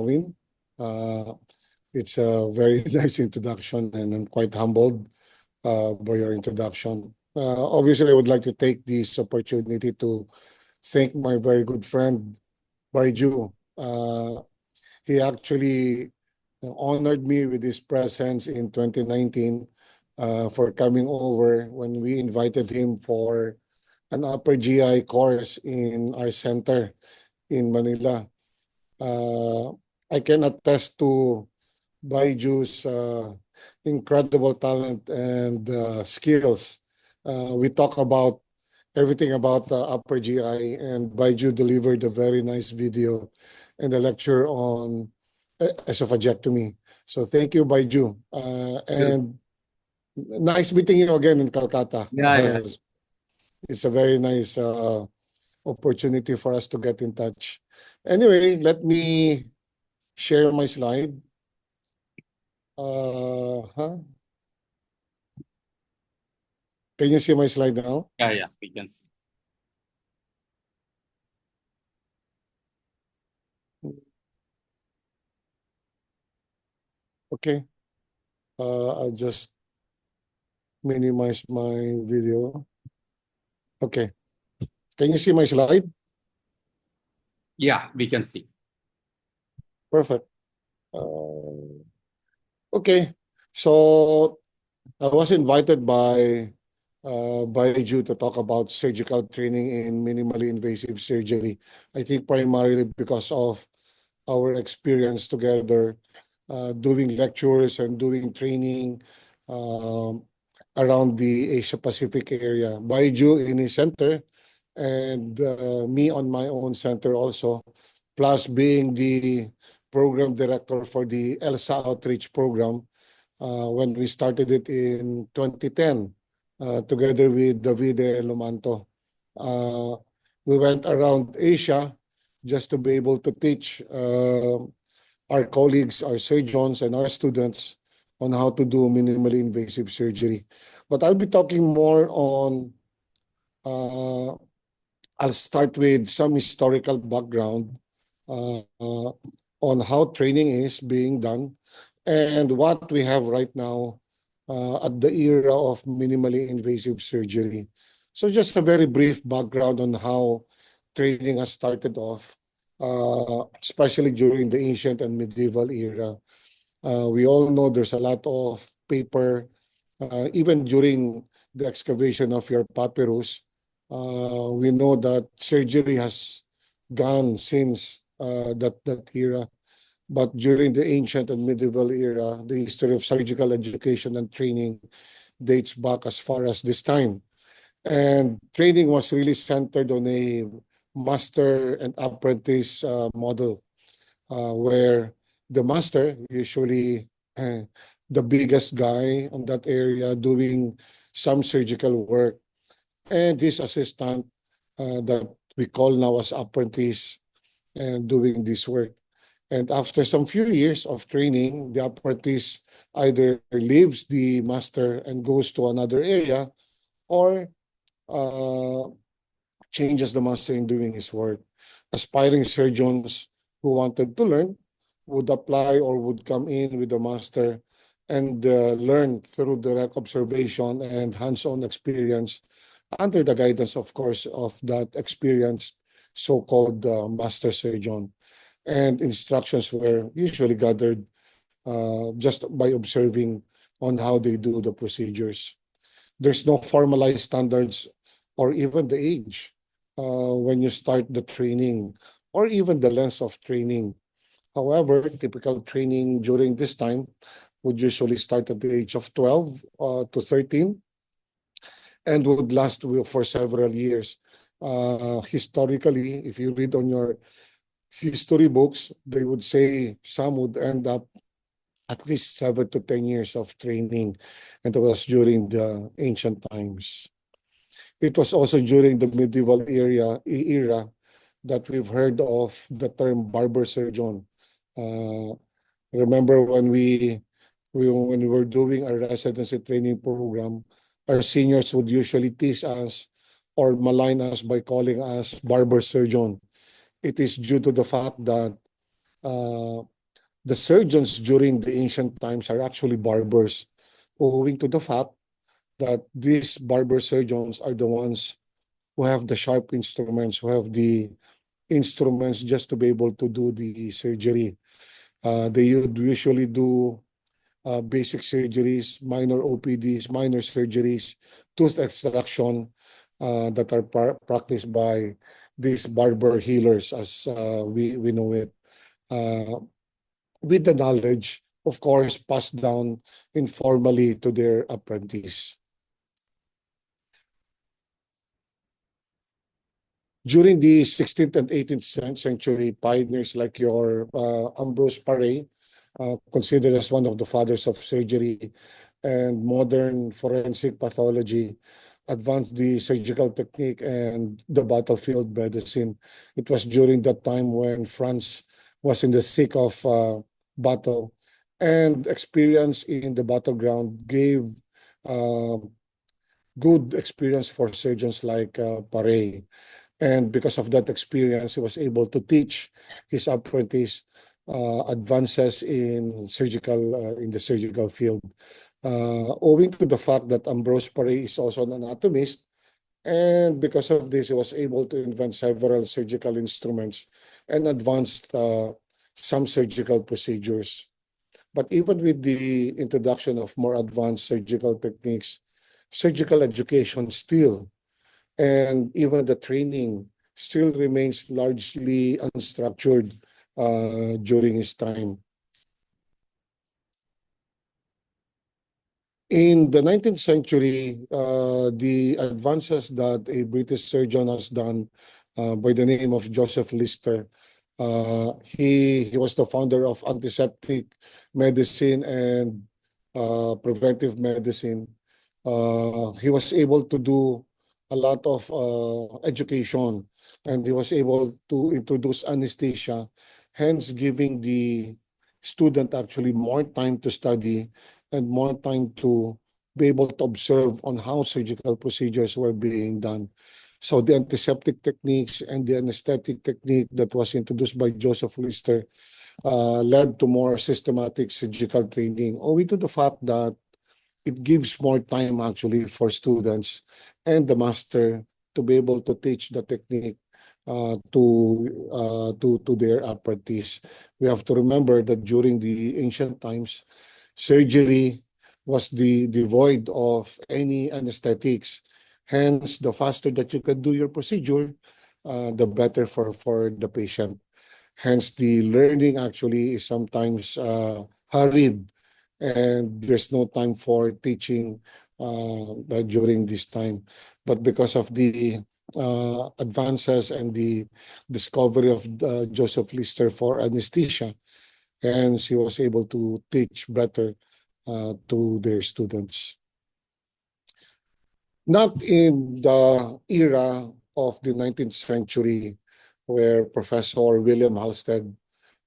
Win. It's a very nice introduction, and I'm quite humbled by your introduction. Obviously, I would like to take this opportunity to thank my very good friend, Baiju. He actually honored me with his presence in 2019 for coming over when we invited him for an upper GI course in our center in Manila. I can attest to Baiju's incredible talent and skills. We talk about everything about upper GI, and Baiju delivered a very nice video and a lecture on esophagectomy. So thank you, Baiju. And nice meeting you again in Calcutta. Yeah. It's a very nice opportunity for us to get in touch. Anyway, let me share my slide. Can you see my slide now? Yeah, we can see. Okay. I'll just minimize my video. Okay. Can you see my slide? Yeah, we can see. Perfect. Okay. So I was invited by Ju to talk about surgical training in minimally invasive surgery. I think primarily because of our experience together doing lectures and doing training around the Asia Pacific area. Baiju in his center and me on my own center also, plus being the program director for the ELSA outreach program when we started it in 2010 together with Davide Lomanto. We went around Asia just to be able to teach our colleagues, our surgeons, and our students on how to do minimally invasive surgery. But I'll be talking more on, I'll start with some historical background on how training is being done and what we have right now at the era of minimally invasive surgery. So just a very brief background on how training has started off, especially during the ancient and medieval era. We all know there's a lot of paper, even during the excavation of your papyrus. We know that surgery has gone since that era. But during the ancient and medieval era, the history of surgical education and training dates back as far as this time. And training was really centered on a master and apprentice model, where the master, usually the biggest guy on that area doing some surgical work, and his assistant that we call now as apprentice and doing this work. And after some few years of training, the apprentice either leaves the master and goes to another area or changes the master in doing his work. Aspiring surgeons who wanted to learn would apply or would come in with the master and learn through direct observation and hands-on experience under the guidance, of course, of that experienced so-called master surgeon. And instructions were usually gathered just by observing on how they do the procedures. There's no formalized standards or even the age when you start the training or even the length of training. However, typical training during this time would usually start at the age of 12 to 13 and would last for several years. Historically, if you read on your history books, they would say some would end up at least 7 to 10 years of training, and it was during the ancient times. It was also during the medieval era that we've heard of the term barber surgeon. Remember when we were doing our residency training program, our seniors would usually tease us or malign us by calling us barber surgeon. It is due to the fact that the surgeons during the ancient times are actually barbers, owing to the fact that these barber surgeons are the ones who have the sharp instruments, who have the instruments just to be able to do the surgery. They would usually do basic surgeries, minor OPDs, minor surgeries, tooth extraction that are practiced by these barber healers, as we know it, with the knowledge, of course, passed down informally to their apprentice. During the 16th and 18th century, pioneers like your Ambrose Paré, considered as one of the fathers of surgery and modern forensic pathology, advanced the surgical technique and the battlefield medicine. It was during that time when France was in the thick of battle, and experience in the battleground gave uh, good experience for surgeons like Paré. And because of that experience, he was able to teach his apprentice advances in the surgical field. Owing to the fact that Ambrose Paré is also an anatomist, and because of this, he was able to invent several surgical instruments and advanced some surgical procedures. But even with the introduction of more advanced surgical techniques, surgical education still, and even the training still remains largely unstructured during his time. In the 19th century, the advances that a British surgeon has done by the name of Joseph Lister, he was the founder of antiseptic medicine and preventive medicine. He was able to do a lot of education, and he was able to introduce anesthesia, hence giving the student actually more time to study and more time to be able to observe on how surgical procedures were being done. So the antiseptic techniques and the anesthetic technique that was introduced by Joseph Lister led to more systematic surgical training, owing to the fact that it gives more time actually for students and the master to be able to teach the technique to their apprentice. We have to remember that during the ancient times, surgery was devoid of any anesthetics. Hence, the faster that you can do your procedure, the better for the patient. Hence, the learning actually is sometimes hurried, and there's no time for teaching during this time. But because of the advances and the discovery of Joseph Lister for anesthesia, hence he was able to teach better to their students. Not in the era of the 19th century, where Professor William Halsted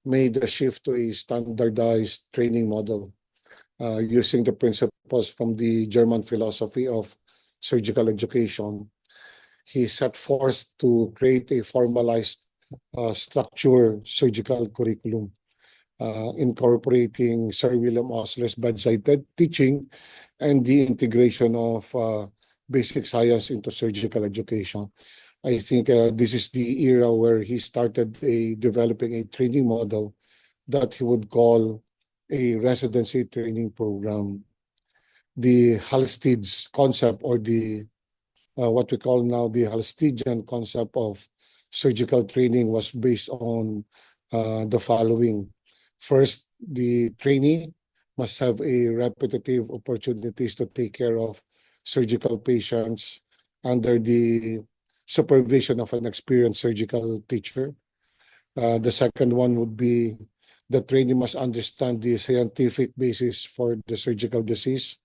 made a shift to a standardized training model using the principles from the German philosophy of surgical education. He set forth to create a formalized structure surgical curriculum, incorporating Sir William Osler's bedside teaching and the integration of basic science into surgical education. I think this is the era where he started developing a training model that he would call a residency training program. The Halstead's concept, or the what we call now the Halsteadian concept of surgical training, was based on the following. First, the trainee must have a repetitive opportunities to take care of surgical patients under the supervision of an experienced surgical teacher. The second one would be the trainee must understand the scientific basis for the surgical disease.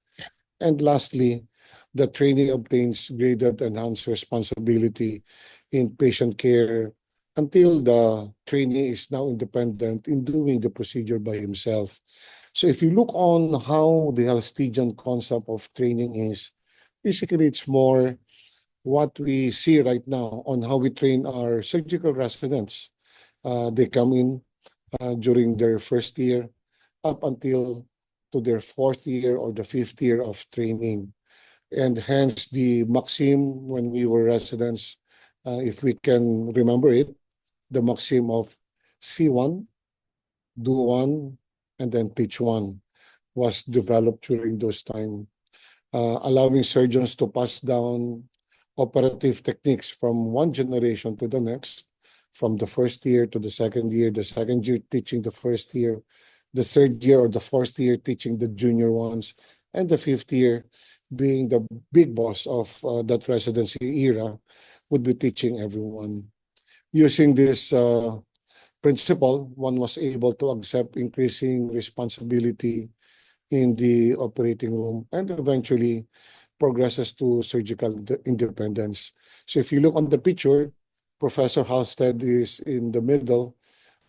And lastly, the trainee obtains graded enhanced responsibility in patient care until the trainee is now independent in doing the procedure by himself. So if you look on how the Halsteadian concept of training is, basically it's more what we see right now on how we train our surgical residents. They come in, during their first year up until to their fourth year or the fifth year of training. And hence the maxim when we were residents, if we can remember it, the maxim of see one, do one, and then teach one was developed during those time, allowing surgeons to pass down operative techniques from one generation to the next, from the first year to the second year teaching the first year, the third year or the fourth year teaching the junior ones, and the fifth year being the big boss of that residency era would be teaching everyone. Using this principle, one was able to accept increasing responsibility in the operating room and eventually progresses to surgical independence. So if you look on the picture, Professor Halstead is in the middle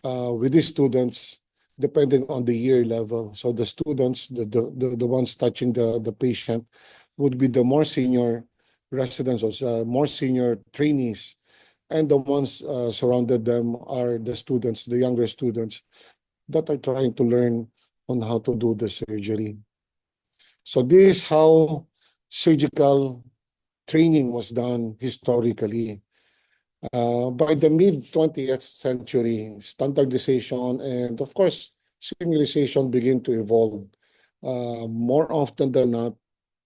with his students, depending on the year level. So the students, the ones touching the patient, would be the more senior residents or more senior trainees, and the ones surrounded them are the students, the younger students that are trying to learn on how to do the surgery. So this is how surgical training was done historically. By the mid-20th century, standardization and, of course, simulation begin to evolve. More often than not,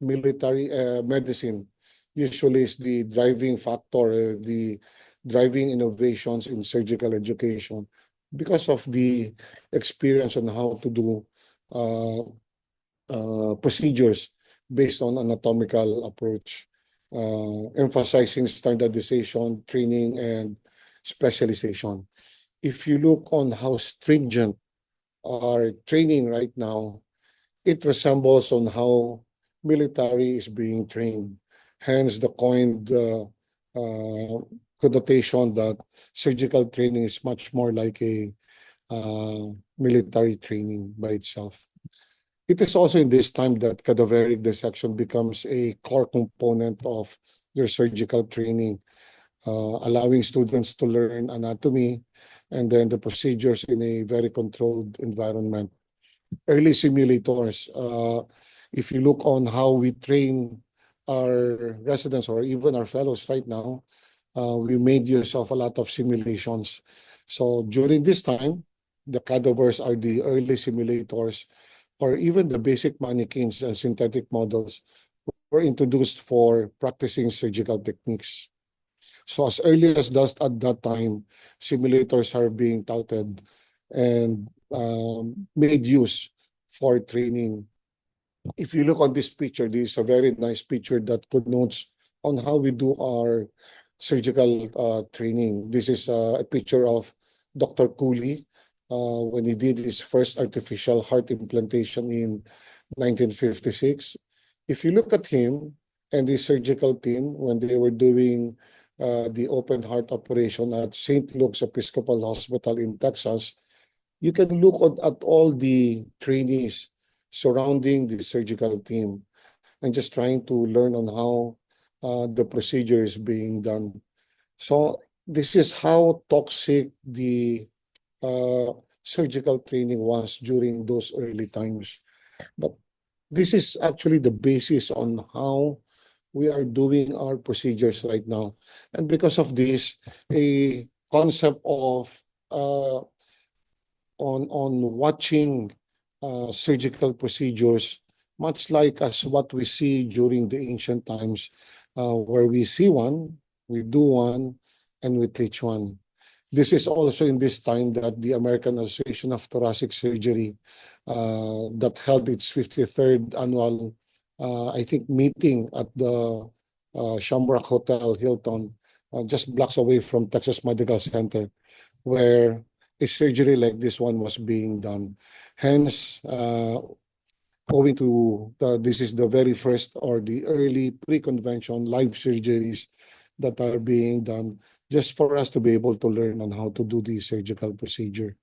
military medicine usually is the driving factor, the driving innovations in surgical education because of the experience on how to do procedures based on anatomical approach, emphasizing standardization, training, and specialization. If you look on how stringent our training right now, it resembles on how military is being trained. Hence the coined connotation that surgical training is much more like a military training by itself. It is also in this time that cadaveric dissection becomes a core component of your surgical training, allowing students to learn anatomy and then the procedures in a very controlled environment. Early simulators, if you look on how we train our residents or even our fellows right now, we made use of a lot of simulations. So during this time, the cadavers are the early simulators, or even the basic mannequins and synthetic models were introduced for practicing surgical techniques. So as early as at that time, simulators are being touted and made use for training. If you look on this picture, this is a very nice picture that connotes on how we do our surgical training. This is a picture of Dr. Cooley when he did his first artificial heart implantation in 1956. If you look at him and the surgical team when they were doing the open heart operation at St. Luke's Episcopal Hospital in Texas, you can look at all the trainees surrounding the surgical team and just trying to learn on how the procedure is being done. So this is how toxic the surgical training was during those early times. But this is actually the basis on how we are doing our procedures right now. And because of this, a concept of on watching surgical procedures, much like as what we see during the ancient times, where we see one, we do one, and we teach one. This is also in this time that the American Association of Thoracic Surgery that held its 53rd annual, I think, meeting at the Shamrock Hotel Hilton, just blocks away from Texas Medical Center, where a surgery like this one was being done. Hence, owing to this is the very first or the early pre-convention live surgeries that are being done just for us to be able to learn on how to do the surgical procedure.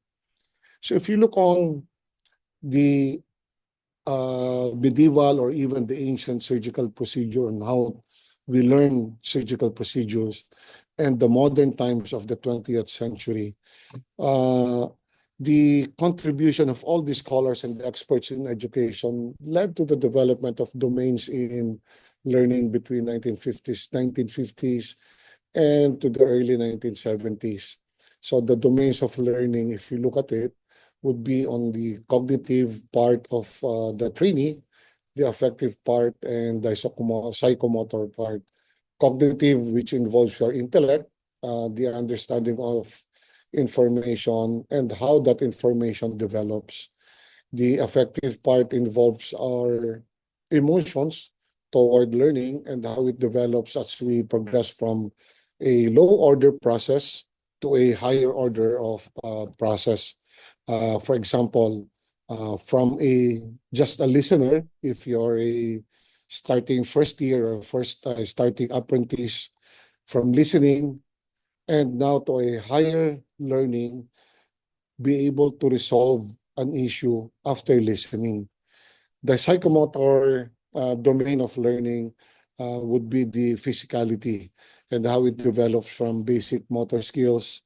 So if you look on the medieval or even the ancient surgical procedure and how we learn surgical procedures and the modern times of the 20th century, the contribution of all these scholars and experts in education led to the development of domains in learning between 1950s and to the early 1970s. So the domains of learning, if you look at it, would be on the cognitive part of the trainee, the affective part, and the psychomotor part. Cognitive, which involves your intellect, the understanding of information and how that information develops. The affective part involves our emotions toward learning and how it develops as we progress from a low order process to a higher order of process. For example, from just a listener, if you're a starting first year or first starting apprentice, from listening and now to a higher learning, be able to resolve an issue after listening. The psychomotor domain of learning would be the physicality and how it develops from basic motor skills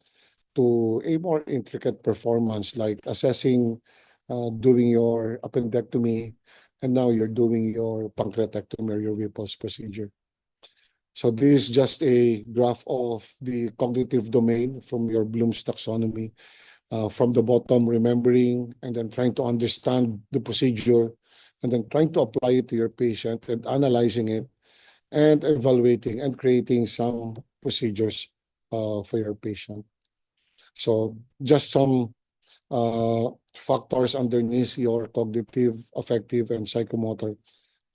to a more intricate performance, like assessing, doing your appendectomy, and now you're doing your pancreatectomy or your Whipple's procedure. So this is just a graph of the cognitive domain from your Bloom's taxonomy. From the bottom, remembering and then trying to understand the procedure and then trying to apply it to your patient and analyzing it and evaluating and creating some procedures for your patient. So just some factors underneath your cognitive, affective, and psychomotor.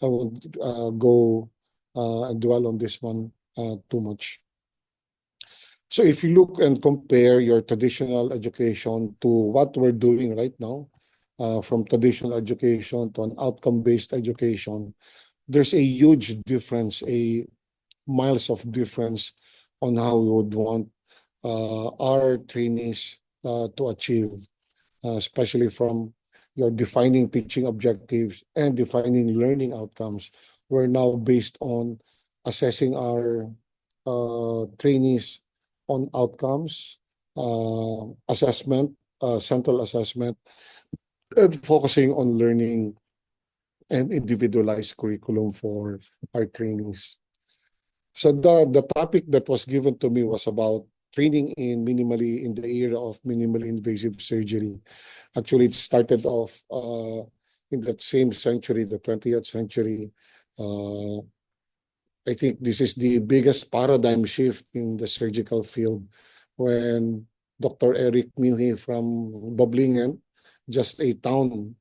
I won't go and dwell on this one too much. So if you look and compare your traditional education to what we're doing right now, from traditional education to an outcome-based education, there's a huge difference, a miles of difference on how we would want our trainees to achieve, especially from your defining teaching objectives and defining learning outcomes. We're now based on assessing our trainees on outcomes, assessment, central assessment, and focusing on learning and individualized curriculum for our trainees. So the topic that was given to me was about training in the era of minimally invasive surgery. Actually, it started off in that same century, the 20th century. I think this is the biggest paradigm shift in the surgical field when Dr. Eric Muhe from Boblingen, just a town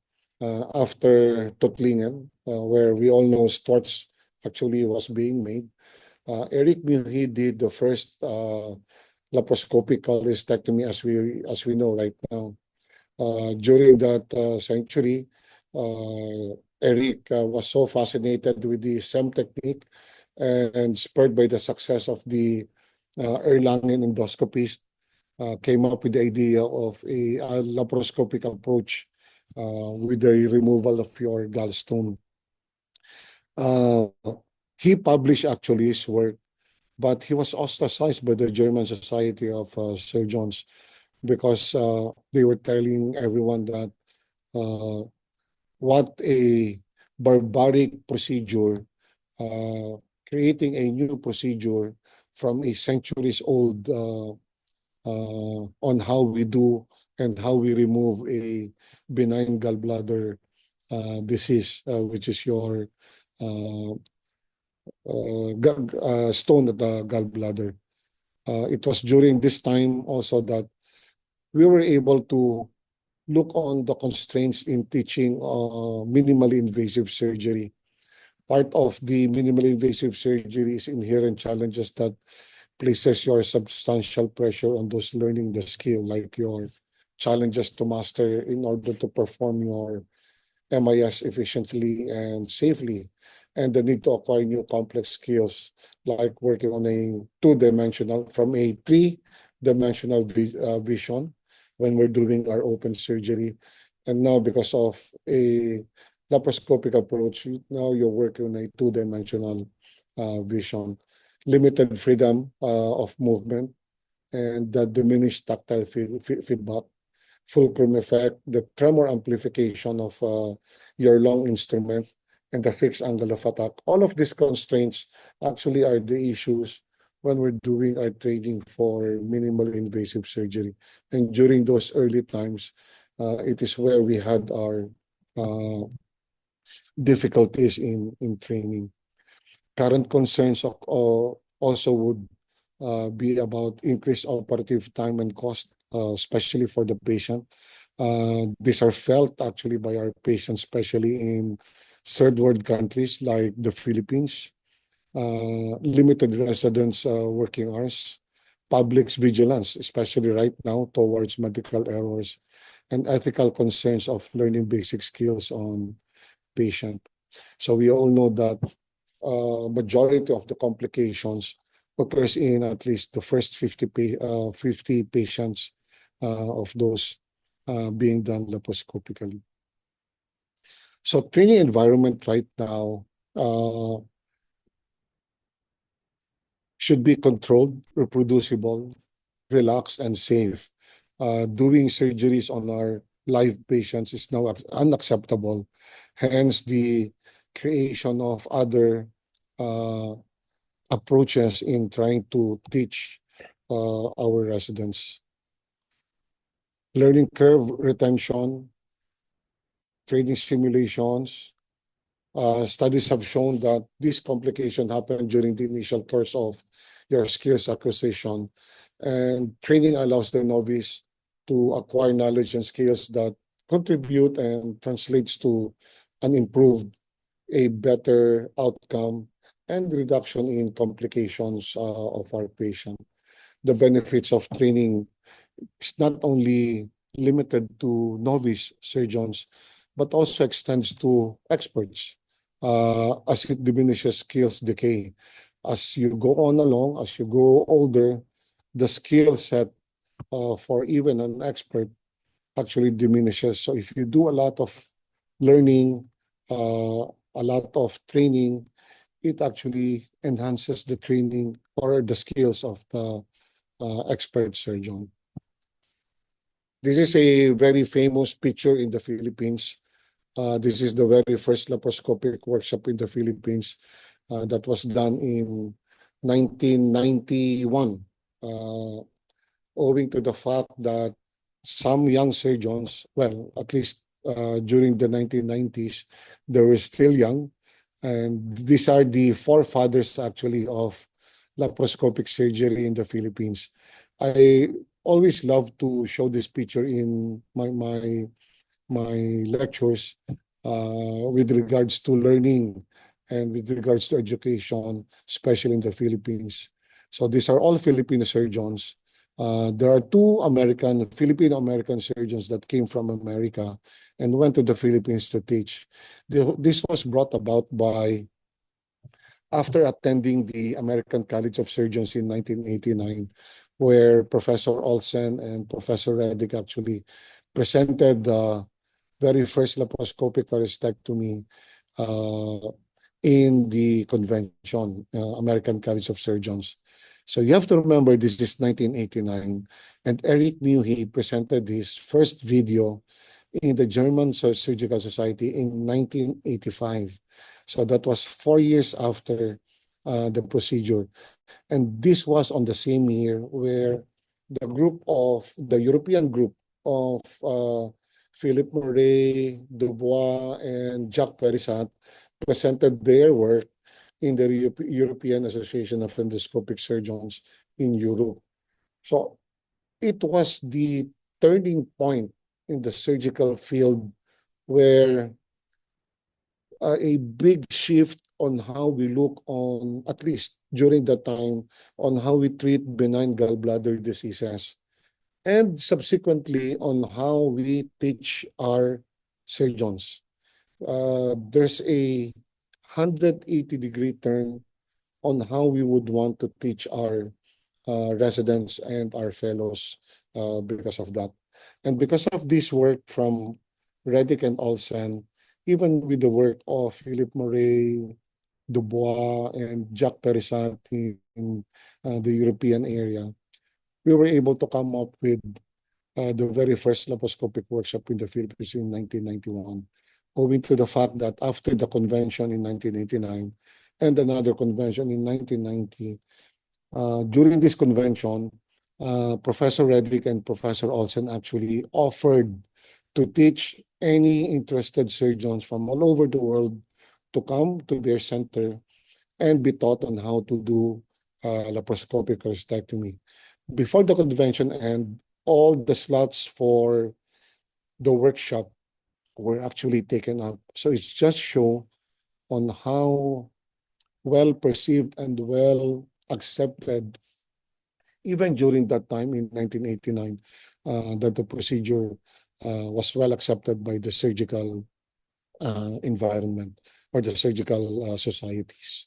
after Tuttlingen, where we all know Storch actually was being made. Eric Muhe did the first laparoscopic cholecystectomy as we know right now. During that century, Eric was so fascinated with the SEM technique and spurred by the success of the Erlangen endoscopist, came up with the idea of a laparoscopic approach with the removal of your gallstone. He published actually his work, but he was ostracized by the German Society of Surgeons because they were telling everyone that what a barbaric procedure, creating a new procedure from a centuries old on how we do and how we remove a benign gallbladder disease, which is your stone at the gallbladder. It was during this time also that we were able to look on the constraints in teaching minimally invasive surgery. Part of the minimally invasive surgery is inherent challenges that places your substantial pressure on those learning the skill, like your challenges to master in order to perform your MIS efficiently and safely, and the need to acquire new complex skills like working on a from a three-dimensional vision when we're doing our open surgery. And now because of a laparoscopic approach, now you're working on a two-dimensional vision, limited freedom of movement, and the diminished tactile feedback, fulcrum effect, the tremor amplification of your long instrument, and the fixed angle of attack. All of these constraints actually are the issues when we're doing our training for minimal invasive surgery. And during those early times, it is where we had our difficulties in training. Current concerns also would be about increased operative time and cost, especially for the patient. These are felt actually by our patients, especially in third world countries like the Philippines, limited residents' working hours, public's vigilance, especially right now towards medical errors, and ethical concerns of learning basic skills on patient. So we all know that majority of the complications occurs in at least the first 50 patients of those being done laparoscopically. So training environment right now should be controlled, reproducible, relaxed, and safe. Doing surgeries on our live patients is now unacceptable. Hence, the creation of other approaches in trying to teach our residents. Learning curve retention, training simulations. Studies have shown that this complication happen during the initial course of your skills acquisition, and training allows the novice to acquire knowledge and skills that contribute and translates to an improved, a better outcome and reduction in complications of our patient. The benefits of training is not only limited to novice surgeons, but also extends to experts as it diminishes skills decay. As you go on along, as you grow older, the skill set for even an expert actually diminishes. So if you do a lot of learning, a lot of training, it actually enhances the training or the skills of the expert surgeon. This is a very famous picture in the Philippines. This is the very first laparoscopic workshop in the Philippines that was done in 1991. Owing to the fact that some young surgeons, well, at least during the 1990s, they were still young. And these are the forefathers actually of laparoscopic surgery in the Philippines. I always love to show this picture in my lectures with regards to learning and with regards to education, especially in the Philippines. So these are all Filipino surgeons. There are two Filipino-American surgeons that came from America and went to the Philippines to teach. This was brought about by after attending the American College of Surgeons in 1989, where Professor Olsen and Professor Reddick actually presented the very first laparoscopic cholecystectomy in the convention, American College of Surgeons. So you have to remember this is 1989, and Eric Muhe presented his first video in the German Surgical Society in 1985. So that was 4 years after the procedure. And this was on the same year where the European group of Philippe Murray, Dubois, and Jacques Perisat presented their work in the European Association of Endoscopic Surgeons in Europe. So it was the turning point in the surgical field where a big shift on how we look on, at least during that time, on how we treat benign gallbladder diseases, and subsequently on how we teach our surgeons. There's a 180-degree turn on how we would want to teach our residents and our fellows because of that. And because of this work from Reddick and Olsen, even with the work of Philippe Murray, Dubois, and Jacques Perisat in the European area, we were able to come up with the very first laparoscopic workshop in the Philippines in 1991, owing to the fact that after the convention in 1989 and another convention in 1990, during this convention, Professor Reddick and Professor Olsen actually offered to teach any interested surgeons from all over the world to come to their center and be taught on how to do laparoscopic cholecystectomy. Before the convention and all the slots for the workshop were actually taken up. So it's just show on how well perceived and well accepted, even during that time in 1989, that the procedure was well accepted by the surgical environment or the surgical societies.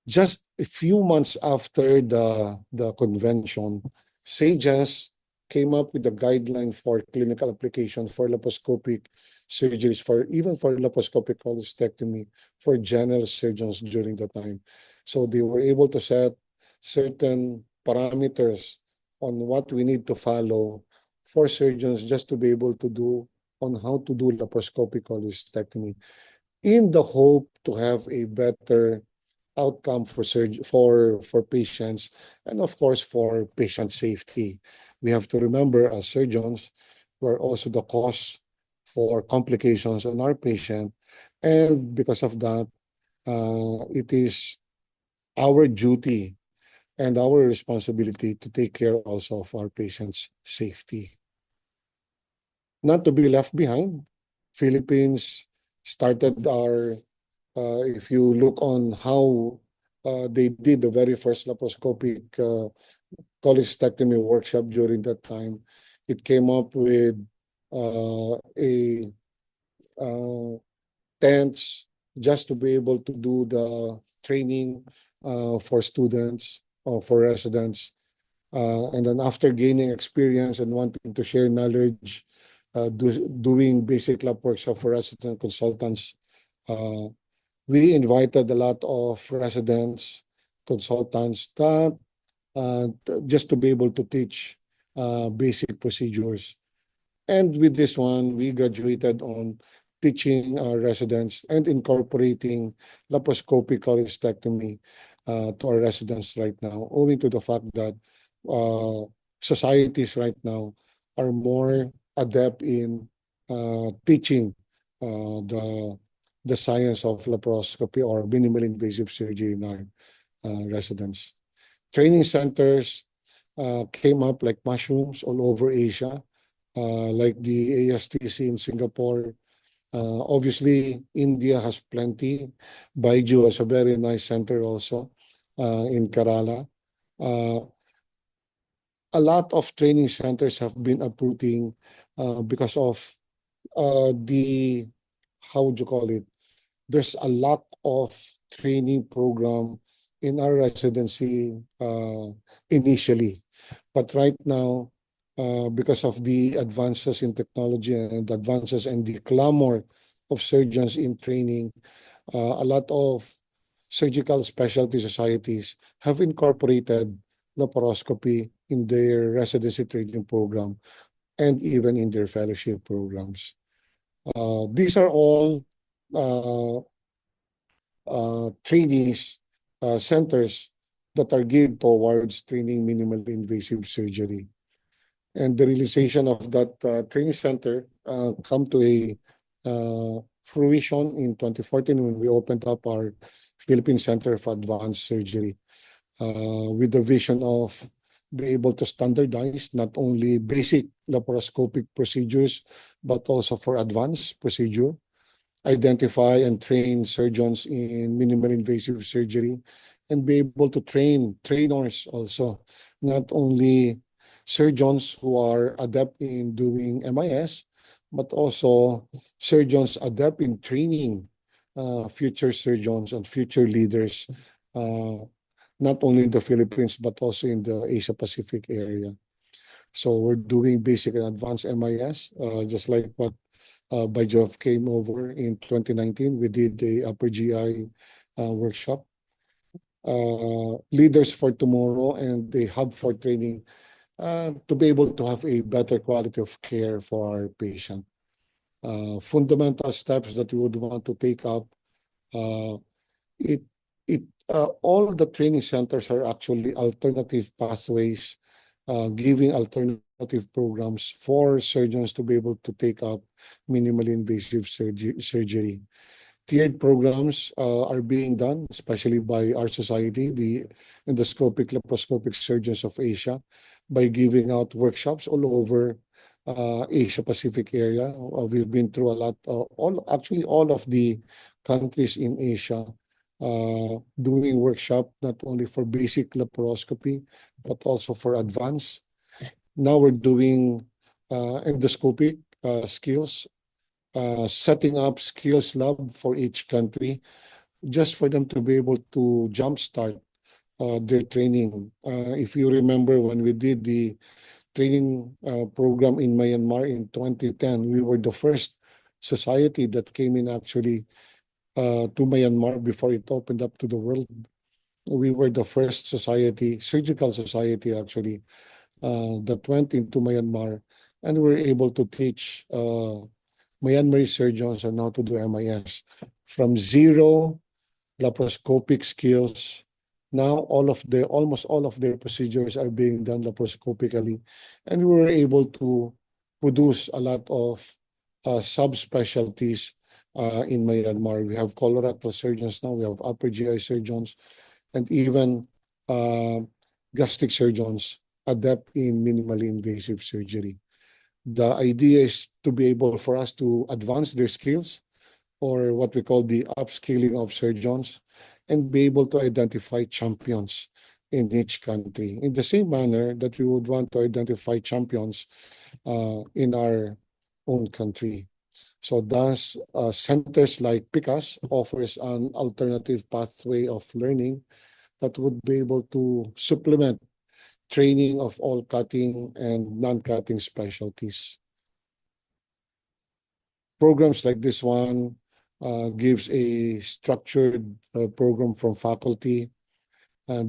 Just a few months after the convention, SAGES came up with a guideline for clinical application for laparoscopic surgeries, even for laparoscopic cholecystectomy for general surgeons during the time. So they were able to set certain parameters on what we need to follow for surgeons just to be able to do on how to do laparoscopic cholecystectomy, in the hope to have a better outcome for patients, and of course for patient safety. We have to remember, as surgeons, we're also the cause for complications on our patient, and because of that, it is our duty and our responsibility to take care also of our patients' safety. Not to be left behind, Philippines started our if you look on how they did the very first laparoscopic cholecystectomy workshop during that time, it came up with a tents just to be able to do the training for students or for residents. And then after gaining experience and wanting to share knowledge, doing basic lab workshop for residents and consultants, we invited a lot of residents, consultants, that just to be able to teach basic procedures. And with this one, we graduated on teaching our residents and incorporating laparoscopic cholecystectomy to our residents right now, owing to the fact that societies right now are more adept in teaching the science of laparoscopy or minimally invasive surgery in our residents. Training centers came up like mushrooms all over Asia, like the ASTC in Singapore. Obviously, India has plenty. Baiju has a very nice center also in Kerala. A lot of training centers have been uprooting because of the, how would you call it? There's a lot of training program in our residency initially. But right now, because of the advances in technology and advances and the clamor of surgeons in training, a lot of surgical specialty societies have incorporated laparoscopy in their residency training program and even in their fellowship programs. These are all trainees centers that are geared towards training minimally invasive surgery. And the realization of that training center come to a fruition in 2014 when we opened up our Philippine Center for Advanced Surgery with the vision of be able to standardize not only basic laparoscopic procedures, but also for advanced procedure, identify and train surgeons in minimal invasive surgery, and be able to train trainers also, not only surgeons who are adept in doing MIS, but also surgeons adept in training future surgeons and future leaders, not only in the Philippines, but also in the Asia-Pacific area. So we're doing basic and advanced MIS, just like what Baiju came over in 2019. We did the upper GI workshop. Leaders for Tomorrow and the Hub for Training to be able to have a better quality of care for our patient. Fundamental steps that we would want to take up. Uh, it all the training centers are actually alternative pathways, giving alternative programs for surgeons to be able to take up minimally invasive surgery. Tiered programs are being done, especially by our society, the endoscopic laparoscopic surgeons of Asia, by giving out workshops all over Asia Pacific area. We've been through a lot, all of the countries in Asia doing workshop not only for basic laparoscopy but also for advanced. Now we're doing endoscopic skills, setting up skills lab for each country, just for them to be able to jumpstart their training. If you remember when we did the training program in Myanmar in 2010, we were the first society that came in actually to Myanmar before it opened up to the world. We were the first society, surgical society actually, that went into Myanmar, and we were able to teach Myanmar surgeons on how to do MIS from zero laparoscopic skills. Now almost all of their procedures are being done laparoscopically, and we were able to produce a lot of subspecialties in Myanmar. We have colorectal surgeons now, we have upper GI surgeons, and even uh, gastric surgeons adept in minimally invasive surgery. The idea is to be able for us to advance their skills, or what we call the upscaling of surgeons, and be able to identify champions in each country in the same manner that we would want to identify champions in our own country. So thus, centers like PICAS offers an alternative pathway of learning that would be able to supplement training of all cutting and non-cutting specialties. Programs like this one gives a structured program from faculty,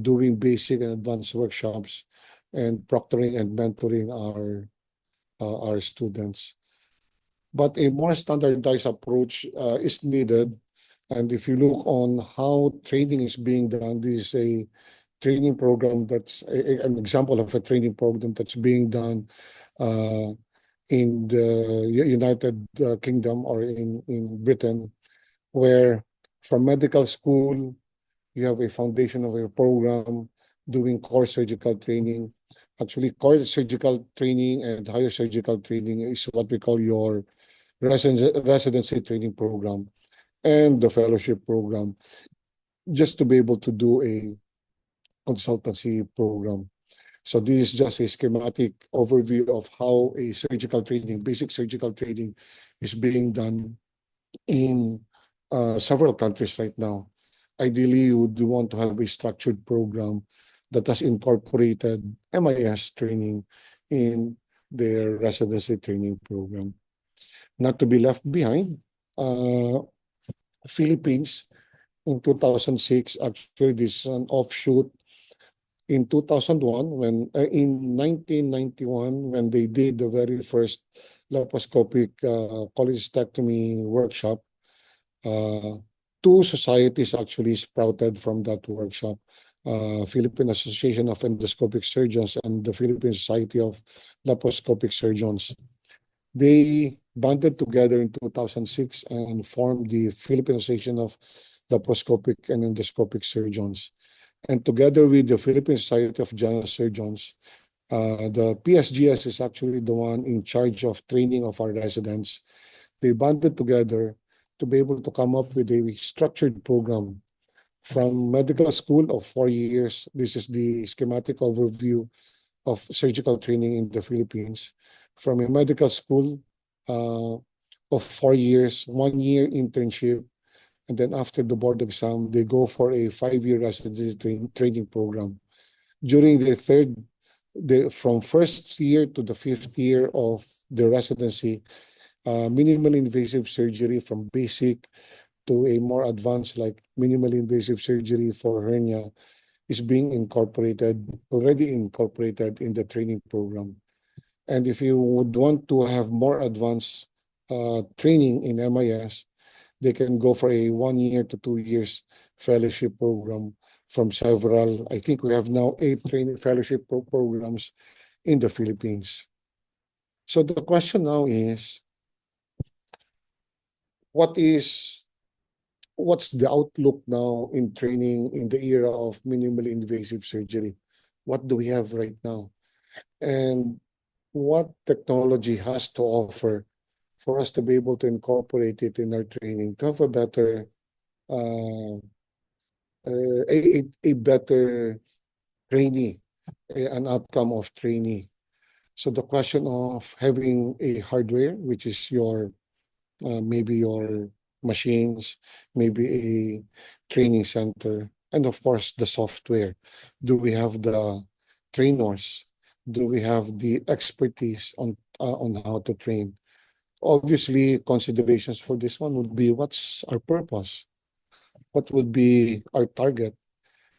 doing basic and advanced workshops, and proctoring and mentoring our students. But a more standardized approach is needed. And if you look on how training is being done, this is a training program that's an example of a training program that's being done in the United Kingdom or in Britain, where from medical school, you have a foundation of a program doing core surgical training. Actually, core surgical training and higher surgical training is what we call your residency training program and the fellowship program, just to be able to do a consultancy program. So this is just a schematic overview of how a surgical training, basic surgical training is being done in several countries right now. Ideally, you would want to have a structured program that has incorporated MIS training in their residency training program. Not to be left behind, Philippines in 2006, actually this is an offshoot in 2001, in 1991, when they did the very first laparoscopic cholecystectomy workshop, two societies actually sprouted from that workshop. Philippine Association of Endoscopic Surgeons and the Philippine Society of Laparoscopic Surgeons. They banded together in 2006 and formed the Philippine Association of Laparoscopic and Endoscopic Surgeons. And together with the Philippine Society of General Surgeons, the PSGS is actually the one in charge of training of our residents. They banded together to be able to come up with a structured program from medical school of 4 years. This is the schematic overview of surgical training in the Philippines. From a medical school of 4 years, 1 year internship, and then after the board exam, they go for a 5-year residency training program. During from first year to the 5th year of the residency, minimally invasive surgery from basic to a more advanced, like minimally invasive surgery for hernia, is being already incorporated in the training program. And if you would want to have more advanced training in MIS, they can go for a 1 year to 2 years fellowship program from several. I think we have now 8 training fellowship programs in the Philippines. So the question now is, what's the outlook now in training in the era of minimally invasive surgery? What do we have right now? And what technology has to offer for us to be able to incorporate it in our training to have a better uh, a better trainee, an outcome of trainee. So the question of having a hardware, which is your maybe your machines, maybe a training center, and of course the software. Do we have the trainers? Do we have the expertise on how to train? Obviously, considerations for this one would be what's our purpose? What would be our target?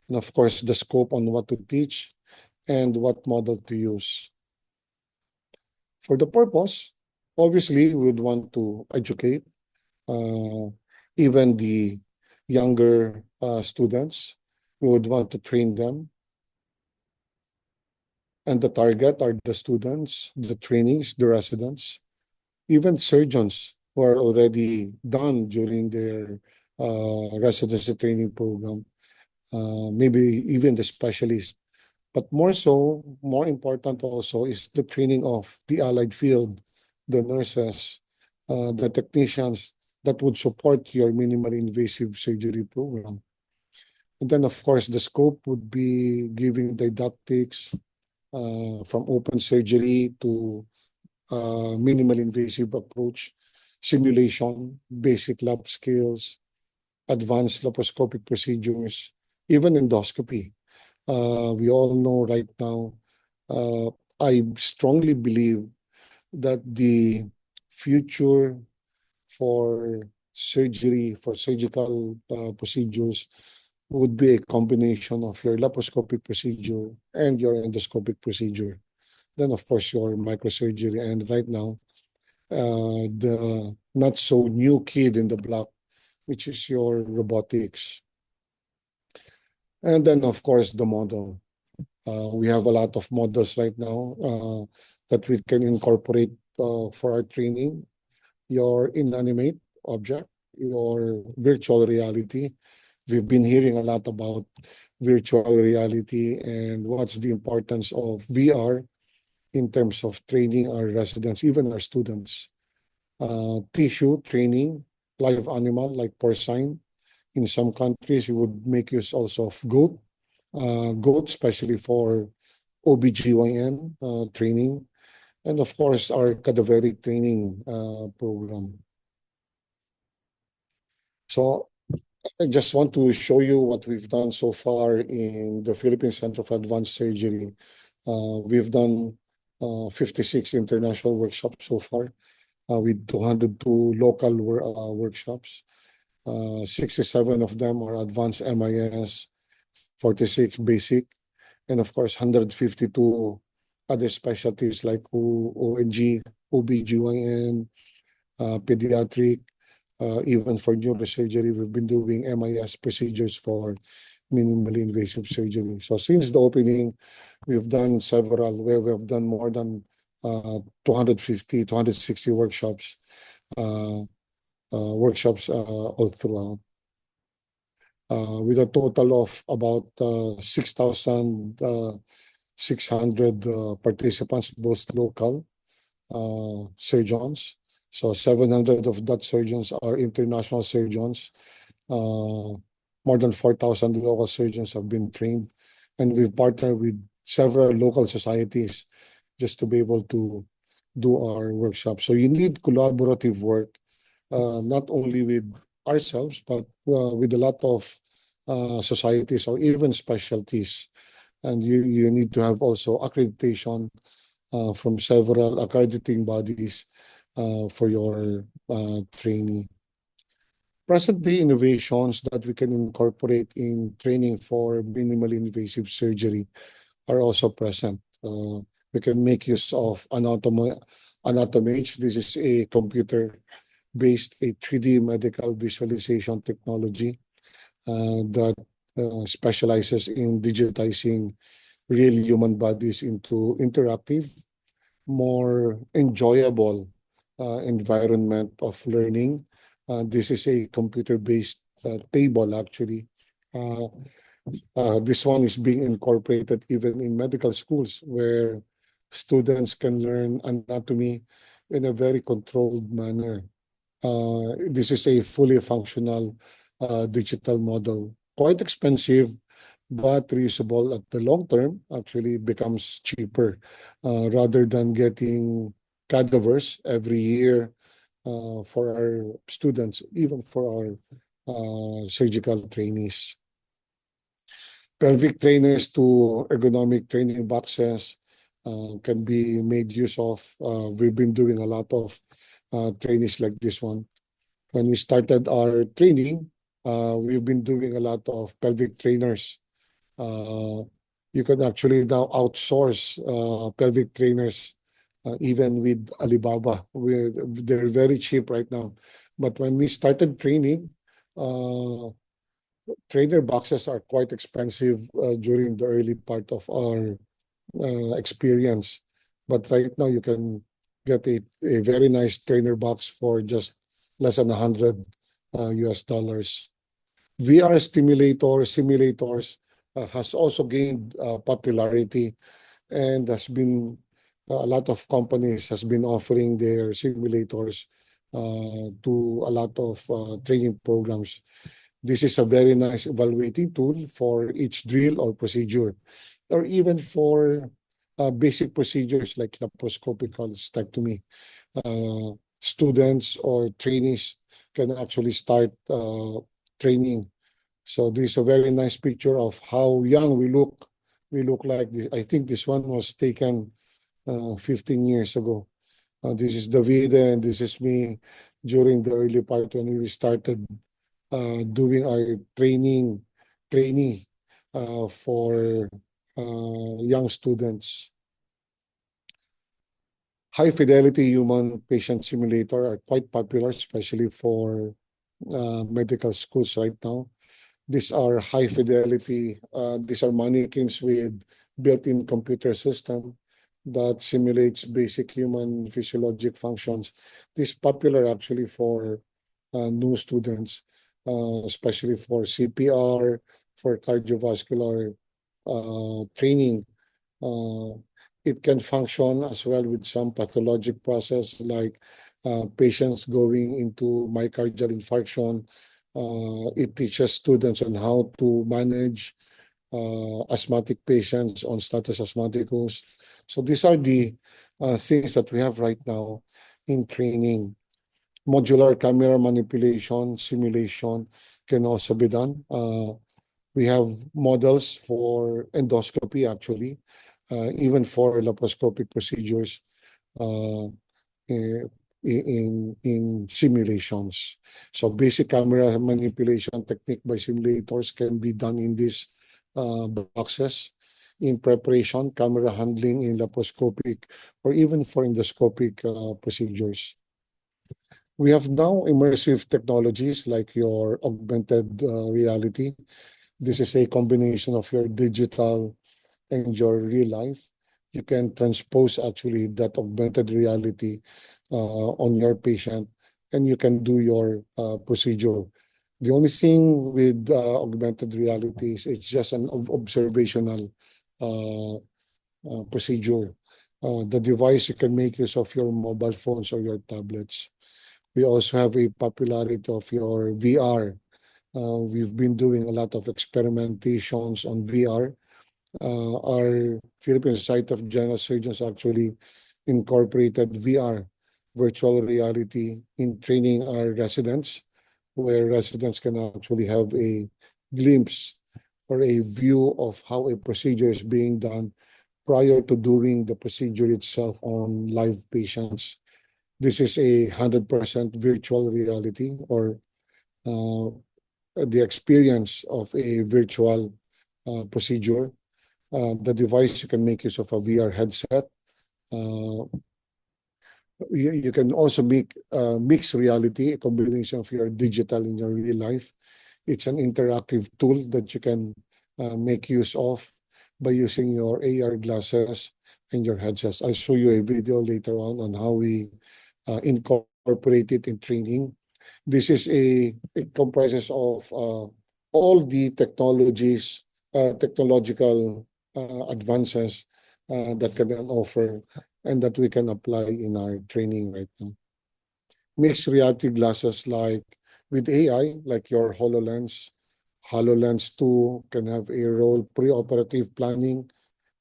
And of course, the scope on what to teach and what model to use. For the purpose, obviously, we would want to educate uh, even the younger students. We would want to train them. And the target are the students, the trainees, the residents, even surgeons who are already done during their residency training program, maybe even the specialists. But more so, more important also is the training of the allied field, the nurses, the technicians that would support your minimally invasive surgery program. And then, of course, the scope would be giving didactics from open surgery to minimal invasive approach, simulation, basic lab skills, advanced laparoscopic procedures, even endoscopy. We all know right now, I strongly believe that the future for surgery, for surgical procedures, would be a combination of your laparoscopic procedure and your endoscopic procedure. Then, of course, your microsurgery. And right now, the not so new kid in the block, which is your robotics. And then, of course, the model. We have a lot of models right now that we can incorporate for our training. Your inanimate object, your virtual reality. We've been hearing a lot about virtual reality and what's the importance of VR in terms of training our residents, even our students. Tissue training, live animal like porcine. In some countries, you would make use also of goat, especially for OBGYN training, and of course, our cadaveric training program. So I just want to show you what we've done so far in the Philippine Center of Advanced Surgery. We've done 56 international workshops so far with 202 local workshops. 67 of them are advanced MIS, 46 basic, and of course 152 other specialties like ONG, OBGYN, pediatric, even for neurosurgery. We've been doing MIS procedures for minimally invasive surgery. So since the opening, we've done several, where we have done more than 250, 260 workshops, all throughout. With a total of about 6,600 participants, both local surgeons. So 700 of that surgeons are international surgeons. More than 4,000 local surgeons have been trained. And we've partnered with several local societies just to be able to do our workshop. So you need collaborative work, not only with ourselves, but with a lot of societies or even specialties. And you need to have also accreditation from several accrediting bodies for your trainee. Present-day innovations that we can incorporate in training for minimally invasive surgery are also present. We can make use of Anatomage. This is a computer-based, a 3D medical visualization technology that specializes in digitizing real human bodies into interactive, more enjoyable environment of learning. This is a computer-based table, actually. This one is being incorporated even in medical schools where students can learn anatomy in a very controlled manner. This is a fully functional digital model. Quite expensive, but reusable at the long term actually becomes cheaper rather than getting cadavers every year for our students, even for our surgical trainees. Pelvic trainers to ergonomic training boxes can be made use of. We've been doing a lot of trainees like this one. When we started our training, we've been doing a lot of pelvic trainers. You can actually now outsource pelvic trainers even with Alibaba. They're very cheap right now. But when we started training, trainer boxes are quite expensive during the early part of our experience. But right now you can get a very nice trainer box for just less than 100 US dollars. VR simulators has also gained popularity, and has been a lot of companies has been offering their simulators to a lot of training programs. This is a very nice evaluating tool for each drill or procedure, or even for basic procedures like laparoscopic cholecystectomy. Students or trainees can actually start training. So this is a very nice picture of how young we look. We look like this. I think this one was taken 15 years ago. This is David and this is me during the early part when we started doing our trainee for young students. High fidelity human patient simulator are quite popular, especially for medical schools right now. These are high fidelity, these are mannequins with built-in computer system that simulates basic human physiologic functions. This is popular actually for new students, especially for CPR, for cardiovascular training. It can function as well with some pathologic process like patients going into myocardial infarction. It teaches students on how to manage asthmatic patients on status asthmaticus. So these are the things that we have right now in training. Modular camera manipulation, simulation can also be done. We have models for endoscopy actually, even for laparoscopic procedures in simulations. So basic camera manipulation technique by simulators can be done in these boxes. In preparation, camera handling in laparoscopic or even for endoscopic procedures. We have now immersive technologies like your augmented reality. This is a combination of your digital and your real life. You can transpose actually that augmented reality on your patient and you can do your procedure. The only thing with augmented reality is it's just an observational procedure. The device, you can make use of your mobile phones or your tablets. We also have a popularity of your VR. We've been doing a lot of experimentations on VR. Our Philippine Society of General Surgeons actually incorporated VR, virtual reality, in training our residents, where residents can actually have a glimpse or a view of how a procedure is being done prior to doing the procedure itself on live patients. This is a 100% virtual reality or the experience of a virtual procedure. The device, you can make use of a VR headset. You can also make mixed reality, a combination of your digital and your real life. It's an interactive tool that you can make use of by using your AR glasses and your headsets. I'll show you a video later on how we incorporate it in training. This is it comprises of all the technological advances that can offer and that we can apply in our training right now. Mixed reality glasses like with AI, like your HoloLens 2 can have a role pre-operative planning,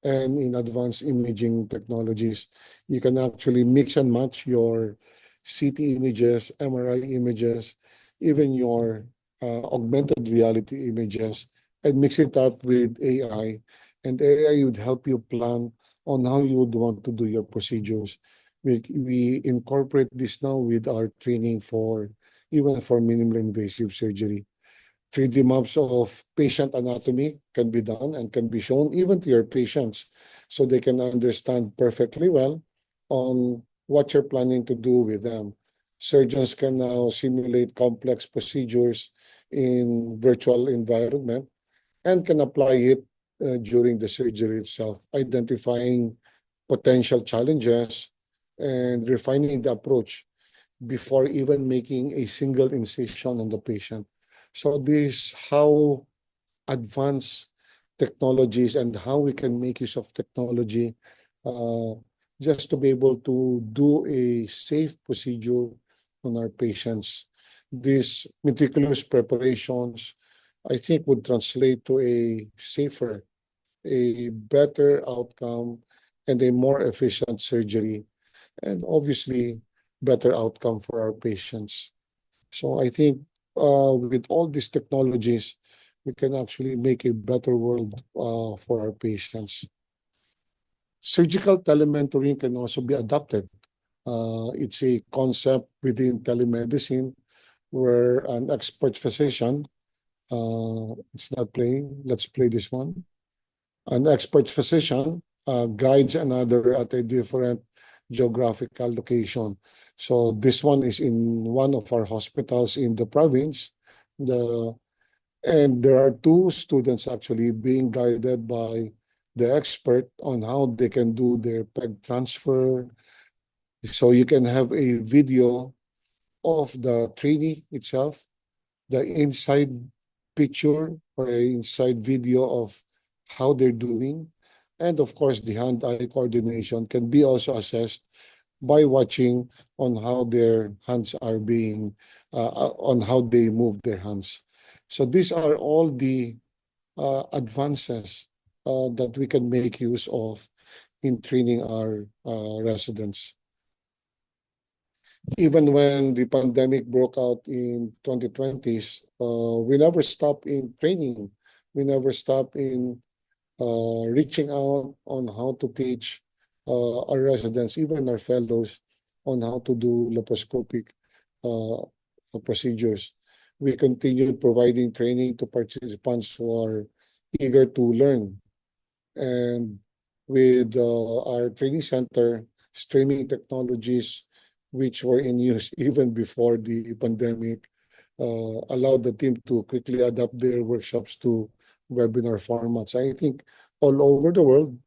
and in advanced imaging technologies, you can actually mix and match your CT images, MRI images, even your augmented reality images, and mix it up with AI. And AI would help you plan on how you would want to do your procedures. We incorporate this now with our training for even for minimally invasive surgery. 3D maps of patient anatomy can be done and can be shown even to your patients so they can understand perfectly well on what you're planning to do with them. Surgeons can now simulate complex procedures in virtual environment and can apply it during the surgery itself, identifying potential challenges and refining the approach before even making a single incision on the patient. So this how advanced technologies and how we can make use of technology uh, just to be able to do a safe procedure on our patients. These meticulous preparations, I think, would translate to a safer, a better outcome, and a more efficient surgery, and obviously better outcome for our patients. So I think with all these technologies, we can actually make a better world for our patients. Surgical telementoring can also be adopted. It's a concept within telemedicine where an expert physician, it's not playing, let's play this one. An expert physician guides another at a different geographical location. So this one is in one of our hospitals in the province. And there are two students actually being guided by the expert on how they can do their peg transfer. So you can have a video of the trainee itself, the inside picture or inside video of how they're doing. And of course, the hand-eye coordination can be also assessed by watching on how their hands are being, on how they move their hands. So these are all the advances that we can make use of in training our residents. Even when the pandemic broke out in 2020s, we never stopped in training. We never stopped in reaching out on how to teach our residents, even our fellows, on how to do laparoscopic procedures. We continued providing training to participants who are eager to learn. And with our training center, streaming technologies, which were in use even before the pandemic, allowed the team to quickly adapt their workshops to webinar formats. I think all over the world,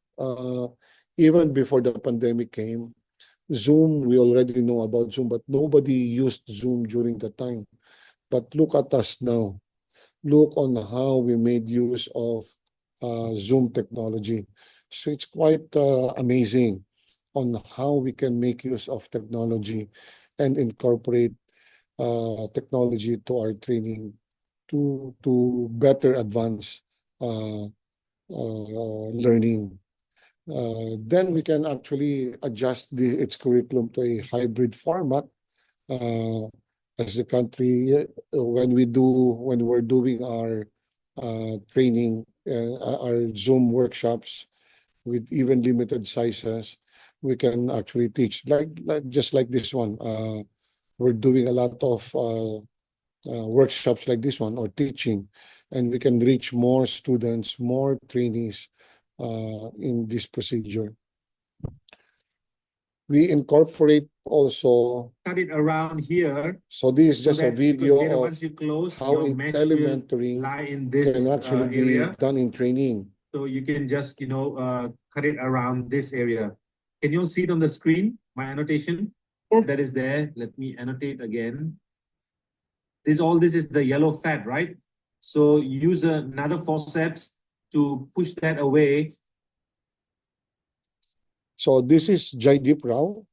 even before the pandemic came, Zoom, we already know about Zoom, but nobody used Zoom during the time. But look at us now. Look on how we made use of Zoom technology. So it's quite amazing on how we can make use of technology and incorporate technology to our training to better advance learning. Then we can actually adjust its curriculum to a hybrid format as the country when we're doing our training, our Zoom workshops with even limited sizes. We can actually teach like just like this one. We're doing a lot of workshops like this one or teaching, and we can reach more students, more trainees in this procedure. We incorporate also. Cut it around here. So this is so just a that because video later of once you close, how your a mesh will telementoring lie in can this actually be area. done in training. So you can just, cut it around this area. Can you all see it on the screen, my annotation? Yes. That is there. Let me annotate again. All this is the yellow fat, right? So use another forceps to push that away. So this is Jai Deep Rao.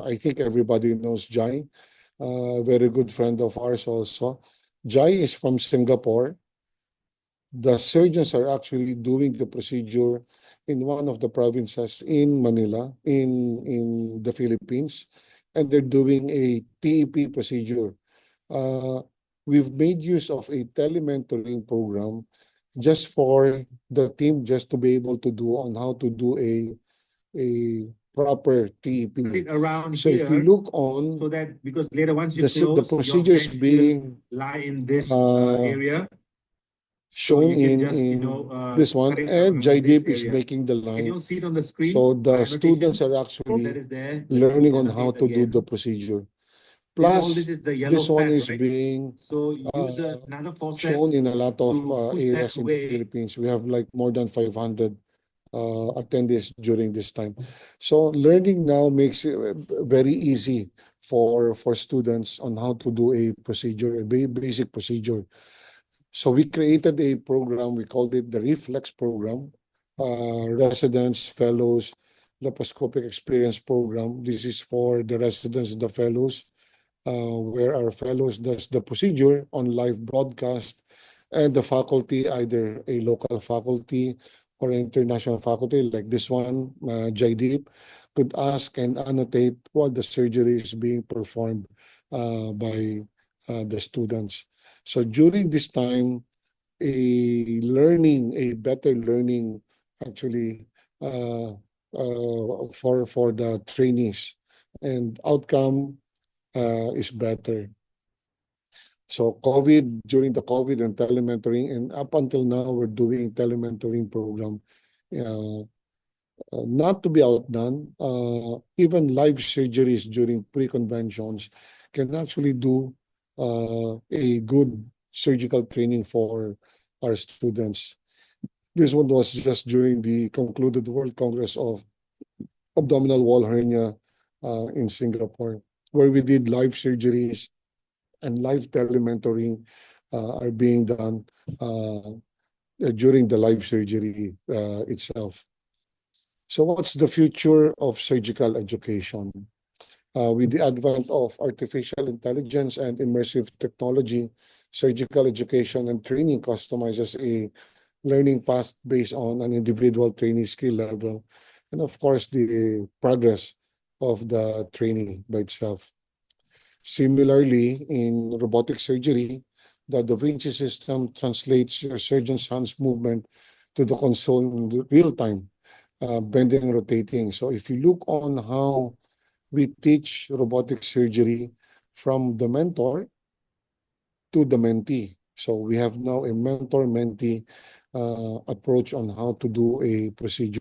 I think everybody knows Jai. Very good friend of ours also. Jai is from Singapore. The surgeons are actually doing the procedure in one of the provinces in Manila, in the Philippines, and they're doing a TEP procedure. We've made use of a telementoring program just for the team just to be able to do on how to do a proper TEP. It around So if here, you look on so that because later once you the close, procedure is your mesh will being lie in this area. So shown you can in just, this one, cut it and around this Jaideep is area. making the Can you line. all see it on the screen? So My the annotation? students are That actually is there. Let me learning on how annotate to do again. the procedure. All this Plus, is the yellow this one fat, is right? being So use uh, another shown forceps in a lot of to push that areas in the away. Philippines. We have like more than 500 attendees during this time. So learning now makes it very easy for students on how to do a procedure, a basic procedure. So we created a program, we called it the Reflex Program, residents, fellows, laparoscopic experience program. This is for the residents and the fellows, where our fellows does the procedure on live broadcast, and the faculty, either a local faculty or international faculty like this one, Jaideep, could ask and annotate what the surgery is being performed by the students. So during this time, a better learning actually for the trainees, and outcome is better. So during the COVID and telementoring, and up until now, we're doing telementoring program. Uh, Not to be outdone, even live surgeries during pre-conventions can actually do a good surgical training for our students. This one was just during the concluded World Congress of Abdominal Wall Hernia in Singapore, where we did live surgeries and live telementoring are being done during the live surgery itself. So what's the future of surgical education? With the advent of artificial intelligence and immersive technology, surgical education and training customizes a learning path based on an individual trainee skill level, and of course, the progress of the trainee by itself. Similarly, in robotic surgery, the Da Vinci system translates your surgeon's hand's movement to the console in real time, bending and rotating. So if you look on how we teach robotic surgery from the mentor to the mentee. So we have now a mentor-mentee approach on how to do a procedure.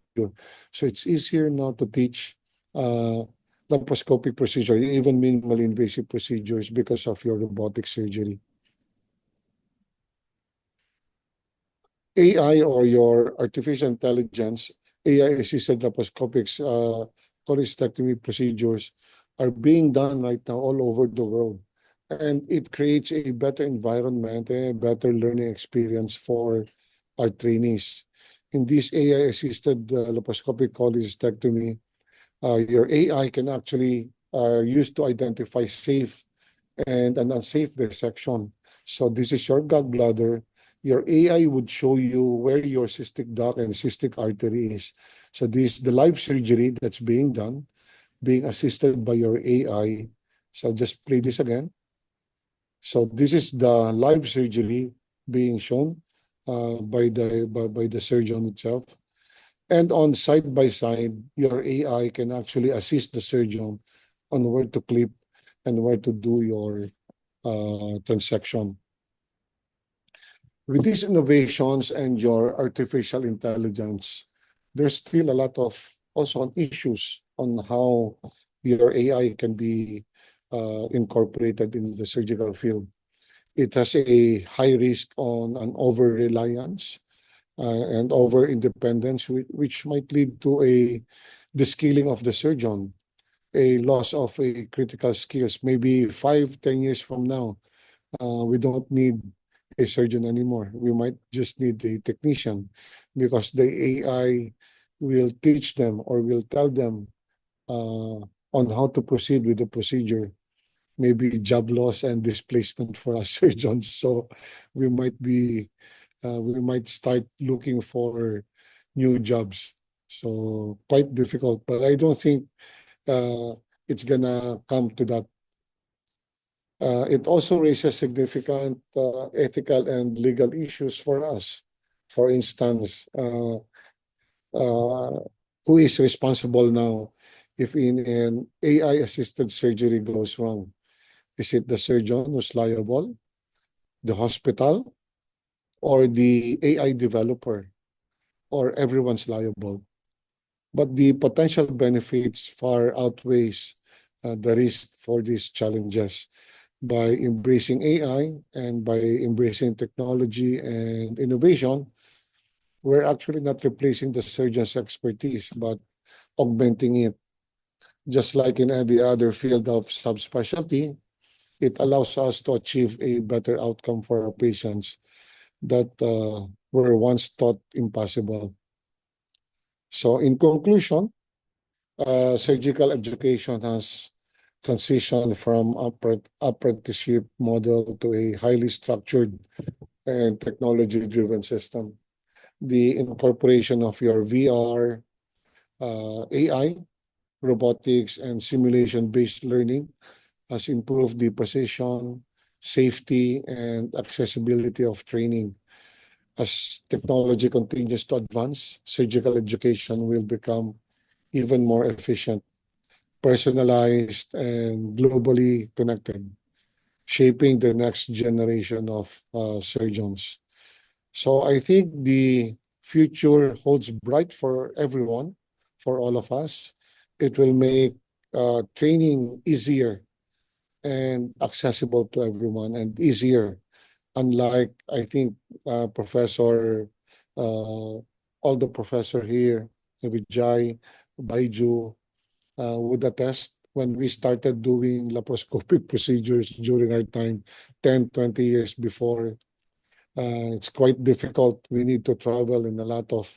So it's easier now to teach laparoscopic procedure, even minimally invasive procedures, because of your robotic surgery. AI, or your artificial intelligence, AI-assisted laparoscopic cholecystectomy procedures are being done right now all over the world. And it creates a better environment, a better learning experience for our trainees. In this AI-assisted laparoscopic cholecystectomy, your AI can actually use to identify safe and an unsafe dissection. So this is your gallbladder. Your AI would show you where your cystic duct and cystic artery is. So this is the live surgery that's being done, being assisted by your AI. So I'll just play this again. So this is the live surgery being shown by the surgeon itself. And on side by side, your AI can actually assist the surgeon on where to clip and where to do your transaction. With these innovations and your artificial intelligence, there's still a lot of also on issues on how your AI can be incorporated in the surgical field. It has a high risk on an over-reliance and over-independence, which might lead to the skilling of the surgeon, a loss of a critical skills. Maybe 5, 10 years from now, we don't need a surgeon anymore. We might just need a technician because the AI will teach them or will tell them on how to proceed with the procedure. Maybe job loss and displacement for us surgeons. So we might start looking for new jobs. So quite difficult, but I don't think it's gonna come to that. It also raises significant ethical and legal issues for us. For instance, who is responsible now if in an AI-assisted surgery goes wrong? Is it the surgeon who's liable, the hospital, or the AI developer, or everyone's liable? But the potential benefits far outweighs the risk for these challenges. By embracing AI and by embracing technology and innovation, we're actually not replacing the surgeon's expertise, but augmenting it. Just like in any other field of subspecialty, it allows us to achieve a better outcome for our patients that were once thought impossible. So in conclusion, surgical education has transitioned from apprenticeship model to a highly structured and technology-driven system. The incorporation of your VR, AI, robotics, and simulation-based learning has improved the precision, safety, and accessibility of training. As technology continues to advance, surgical education will become even more efficient, personalized, and globally connected, shaping the next generation of surgeons. So I think the future holds bright for everyone, for all of us. It will make training easier and accessible to everyone and easier. Unlike, I think, Professor, all the professor here, Vijay, Baiju, would attest when we started doing laparoscopic procedures during our time, 10, 20 years before. It's quite difficult. We need to travel in a lot of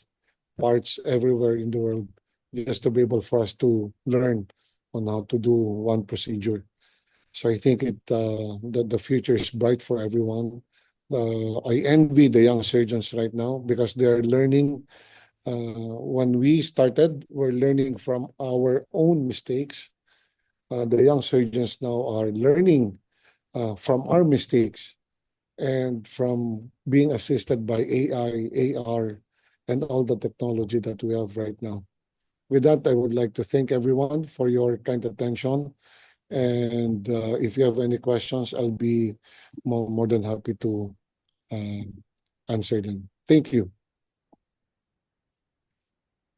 parts everywhere in the world just to be able for us to learn on how to do one procedure. So I think that the future is bright for everyone. I envy the young surgeons right now because they're learning. When we started, we're learning from our own mistakes. The young surgeons now are learning from our mistakes and from being assisted by AI, AR, and all the technology that we have right now. With that, I would like to thank everyone for your kind attention. And if you have any questions, I'll be more than happy to answer them. Thank you.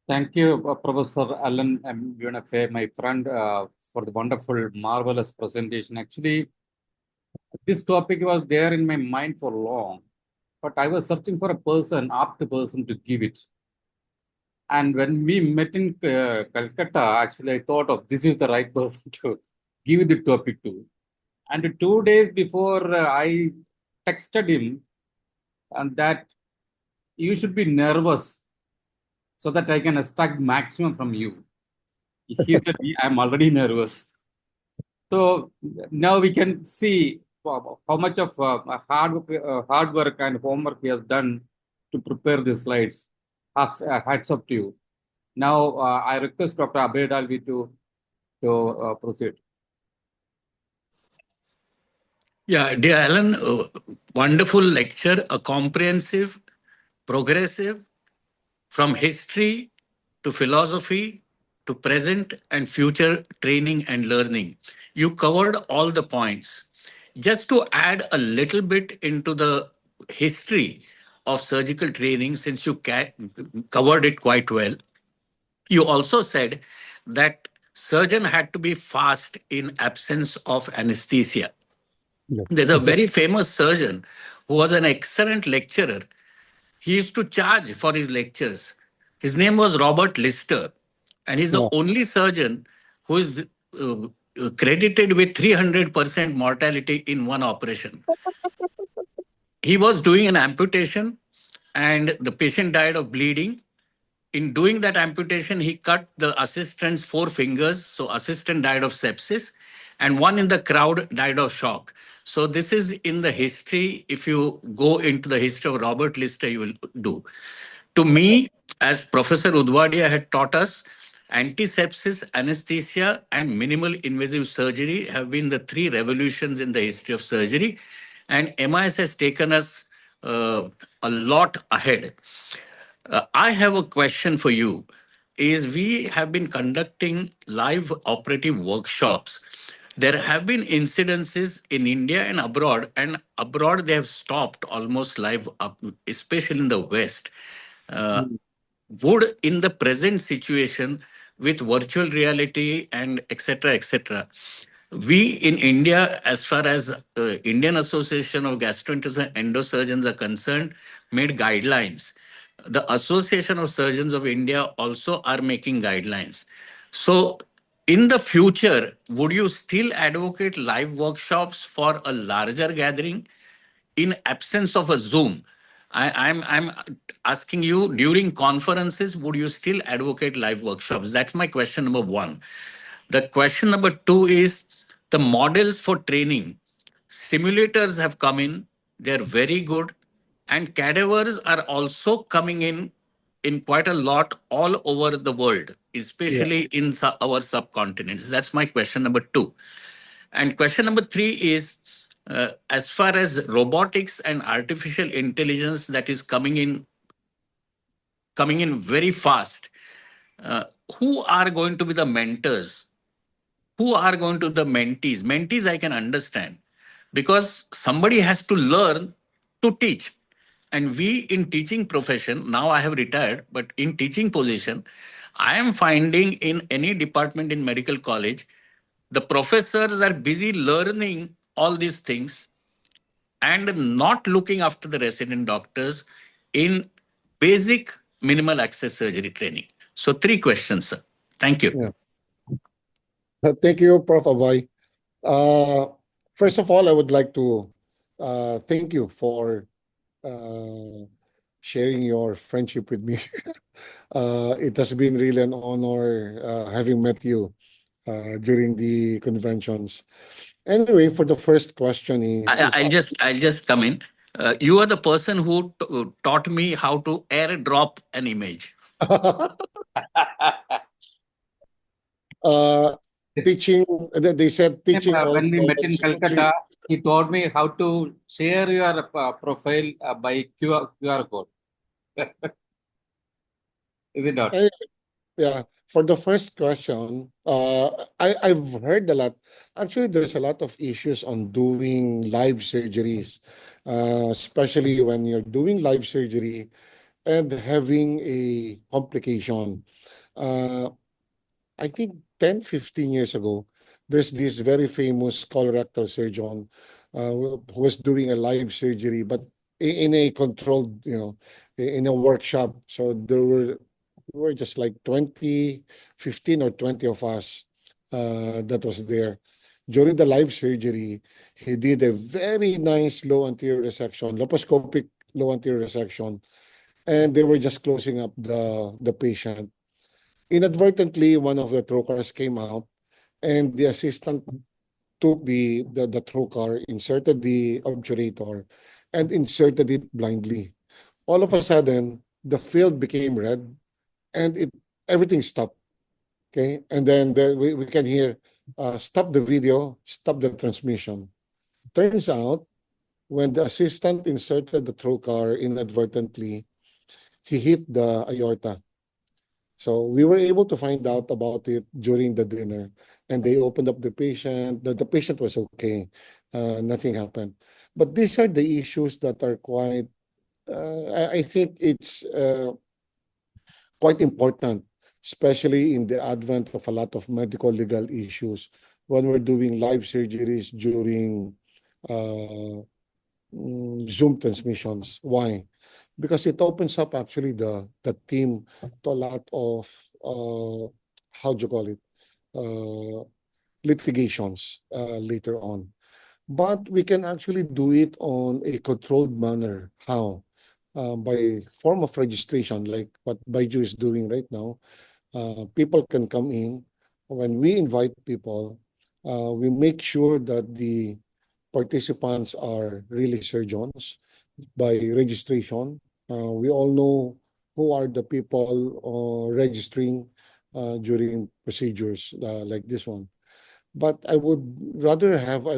Thank you, Professor Alan BUENAFE, my friend, for the wonderful, marvelous presentation. Actually, this topic was there in my mind for long, but I was searching for a person, apt person to give it. And when we met in Calcutta, actually, I thought of this is the right person to give the topic to. And 2 days before, I texted him and that you should be nervous so that I can extract maximum from you. He said, I'm already nervous. So now we can see how much of hard work and homework he has done to prepare the slides. Hats up to you. Now I request Dr. ABHAY DALVI to proceed. Yeah, dear Alan, wonderful lecture, a comprehensive, progressive, from history to philosophy to present and future training and learning. You covered all the points. just to add a little bit into the history of surgical training, since you covered it quite well, you also said that surgeon had to be fast in absence of anesthesia. Yes. There's a very famous surgeon who was an excellent lecturer. He used to charge for his lectures. His name was Robert Lister, and he's the Yeah. only surgeon who is credited with 300% mortality in one operation. He was doing an amputation, and the patient died of bleeding. In doing that amputation, he cut the assistant's 4 fingers. So assistant died of sepsis, and one in the crowd died of shock. So this is in the history. If you go into the history of Robert Lister, you will do. To me, as Professor Udvadia had taught us, antisepsis, anesthesia, and minimal invasive surgery have been the 3 revolutions in the history of surgery. And MIS has taken us a lot ahead. I have a question for you. Is we have been conducting live operative workshops. There have been incidences in India and abroad they have stopped almost live up, especially in the West. Uh, Mm. would in the present situation with virtual reality and etc., we in India, as far as Indian Association of Gastroenterologists and Endosurgeons are concerned, made guidelines. The Association of Surgeons of India also are making guidelines. So in the future, would you still advocate live workshops for a larger gathering in absence of a Zoom? I'm asking you, during conferences, would you still advocate live workshops? That's my question number one. The question number two is the models for training. Simulators have come in, they're very good, and cadavers are also coming in quite a lot all over the world, Yeah. especially in our subcontinents. That's my question number two. And question number three is as far as robotics and artificial intelligence that is coming in very fast, uh, who are going to be the mentors? Who are going to the mentees? Mentees, I can understand because somebody has to learn to teach. And we in teaching profession, now I have retired, but in teaching position, I am finding in any department in medical college, the professors are busy learning all these things and not looking after the resident doctors in basic minimal access surgery training. So 3 questions, sir. Thank you. Yeah. Thank you, Prof. Abhay. Uh, First of all, I would like to thank you for uh, sharing your friendship with me. It has been really an honor having met you during the conventions. Anyway, for the first question is if I'll just come in. You are the person who taught me how to airdrop an image. uh, teaching, they said teaching When we met in also. Calcutta, he told me how to share your profile by QR code. Is it not? Yeah, for the first question, I've heard a lot. Actually, there's a lot of issues on doing live surgeries, especially when you're doing live surgery and having a complication. Uh, I think 10, 15 years ago, there's this very famous colorectal surgeon who was doing a live surgery, but in a controlled, in a workshop. So there were just like 20, 15 or 20 of us that was there. During the live surgery, he did a very nice low anterior resection, laparoscopic low anterior resection, and they were just closing up the patient. Inadvertently, one of the trocars came out, and the assistant took the trocar, inserted the obturator, and inserted it blindly. All of a sudden, the field became red, and everything stopped. Okay, and then we can hear, stop the video, stop the transmission. Turns out, when the assistant inserted the trocar inadvertently, he hit the aorta. So we were able to find out about it during the dinner, and they opened up the patient. The patient was okay, nothing happened. But these are the issues that are quite, I think it's quite important, especially in the advent of a lot of medical legal issues when we're doing live surgeries during uh, Zoom transmissions. Why? Because it opens up actually the team to a lot of how do you call it, litigations later on. But we can actually do it on a controlled manner. How? By form of registration, like what Baiju is doing right now. People can come in. When we invite people, we make sure that the participants are really surgeons by registration. We all know who are the people registering during procedures like this one. But I would rather have,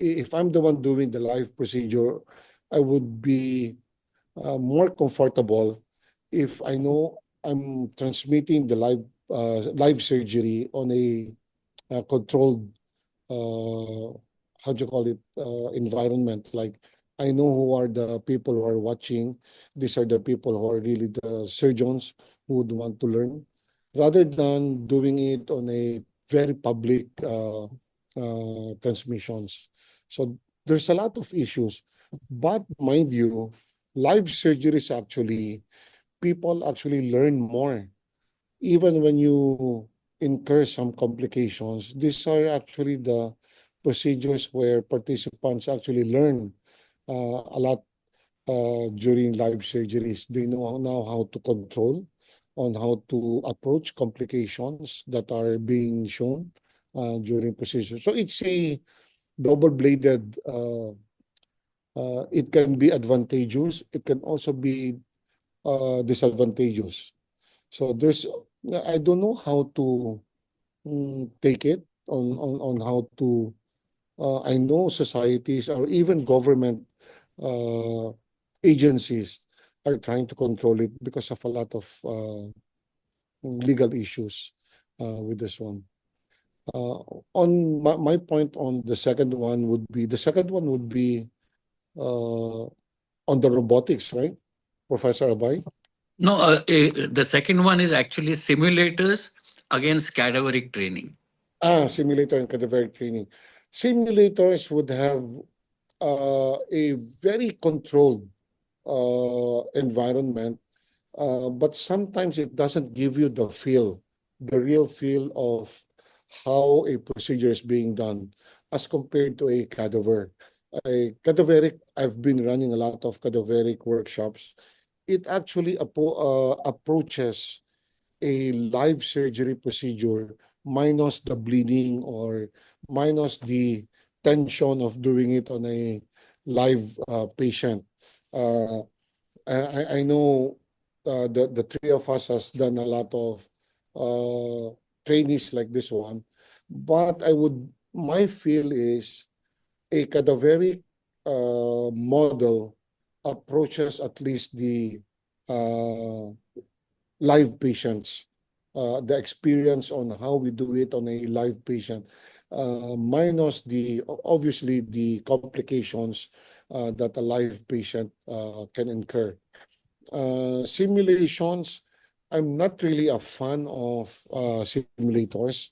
if I'm the one doing the live procedure, I would be more comfortable if I know I'm transmitting the live surgery on a controlled how do you call it, environment. Like I know who are the people who are watching. These are the people who are really the surgeons who would want to learn, rather than doing it on a very public transmissions. So there's a lot of issues, but mind you, live surgeries actually, people actually learn more even when you incur some complications. These are actually the procedures where participants actually learn a lot during live surgeries. They know now how to control, on how to approach complications that are being shown during procedures. So it's a double-bladed. It can be advantageous. It can also be disadvantageous. So I don't know how to take it on how to. I know societies or even government uh, agencies are trying to control it because of a lot of legal issues with this one. On my point on the second one would be on the robotics, right, Professor Abhay? No, the second one is actually simulators against cadaveric training. Simulator and cadaveric training. Simulators would have a very controlled environment, but sometimes it doesn't give you the real feel of how a procedure is being done as compared to a cadaver. A cadaveric, I've been running a lot of cadaveric workshops. It actually approaches a live surgery procedure minus the bleeding or minus the tension of doing it on a live patient. Uh, I know the three of us has done a lot of trainees like this one, but my feel is a cadaveric model approaches at least the uh, live patients, the experience on how we do it on a live patient, minus obviously the complications that a live patient can incur. Simulations, I'm not really a fan of simulators.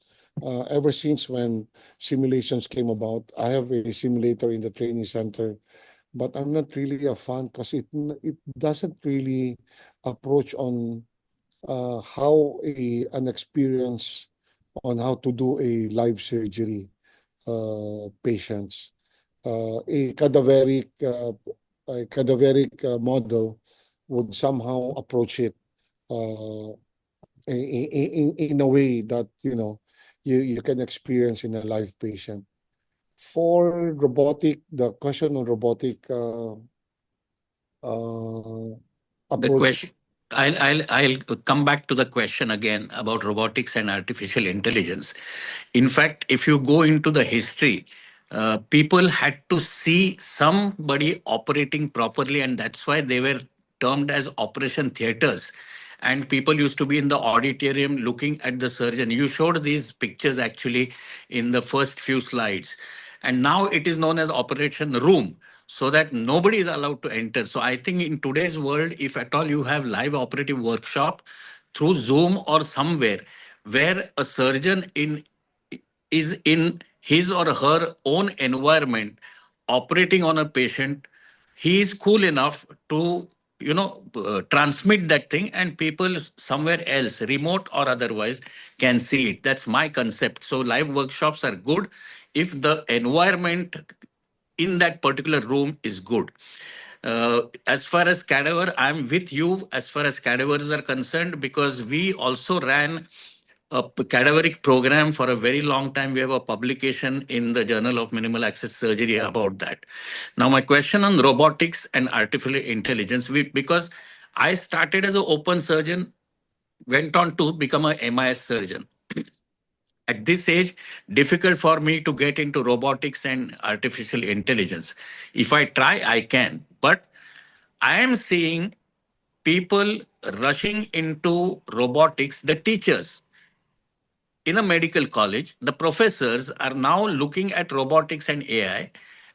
Ever since when simulations came about, I have a simulator in the training center, but I'm not really a fan because it doesn't really approach on how an experience on how to do a live surgery patients. A cadaveric model would somehow approach it uh, in a way that you can experience in a live patient. For robotic, the question on robotic The approach. question, I'll come back to the question again about robotics and artificial intelligence. In fact, if you go into the history, people had to see somebody operating properly, and that's why they were termed as operation theaters. And people used to be in the auditorium looking at the surgeon. You showed these pictures actually in the first few slides. and now it is known as operation room, so that nobody is allowed to enter. So I think in today's world, if at all you have live operative workshop through Zoom or somewhere where a surgeon is in his or her own environment operating on a patient, he is cool enough to transmit that thing, and people somewhere else, remote or otherwise, can see it. That's my concept. So live workshops are good if the environment in that particular room is good. As far as cadaver, I'm with you as far as cadavers are concerned, because we also ran a cadaveric program for a very long time. We have a publication in the Journal of Minimal Access Surgery about that. Now, my question on robotics and artificial intelligence, because I started as an open surgeon, went on to become a MIS surgeon. At this age, difficult for me to get into robotics and artificial intelligence. If I try, I can. But I am seeing people rushing into robotics, the teachers in a medical college, the professors are now looking at robotics and AI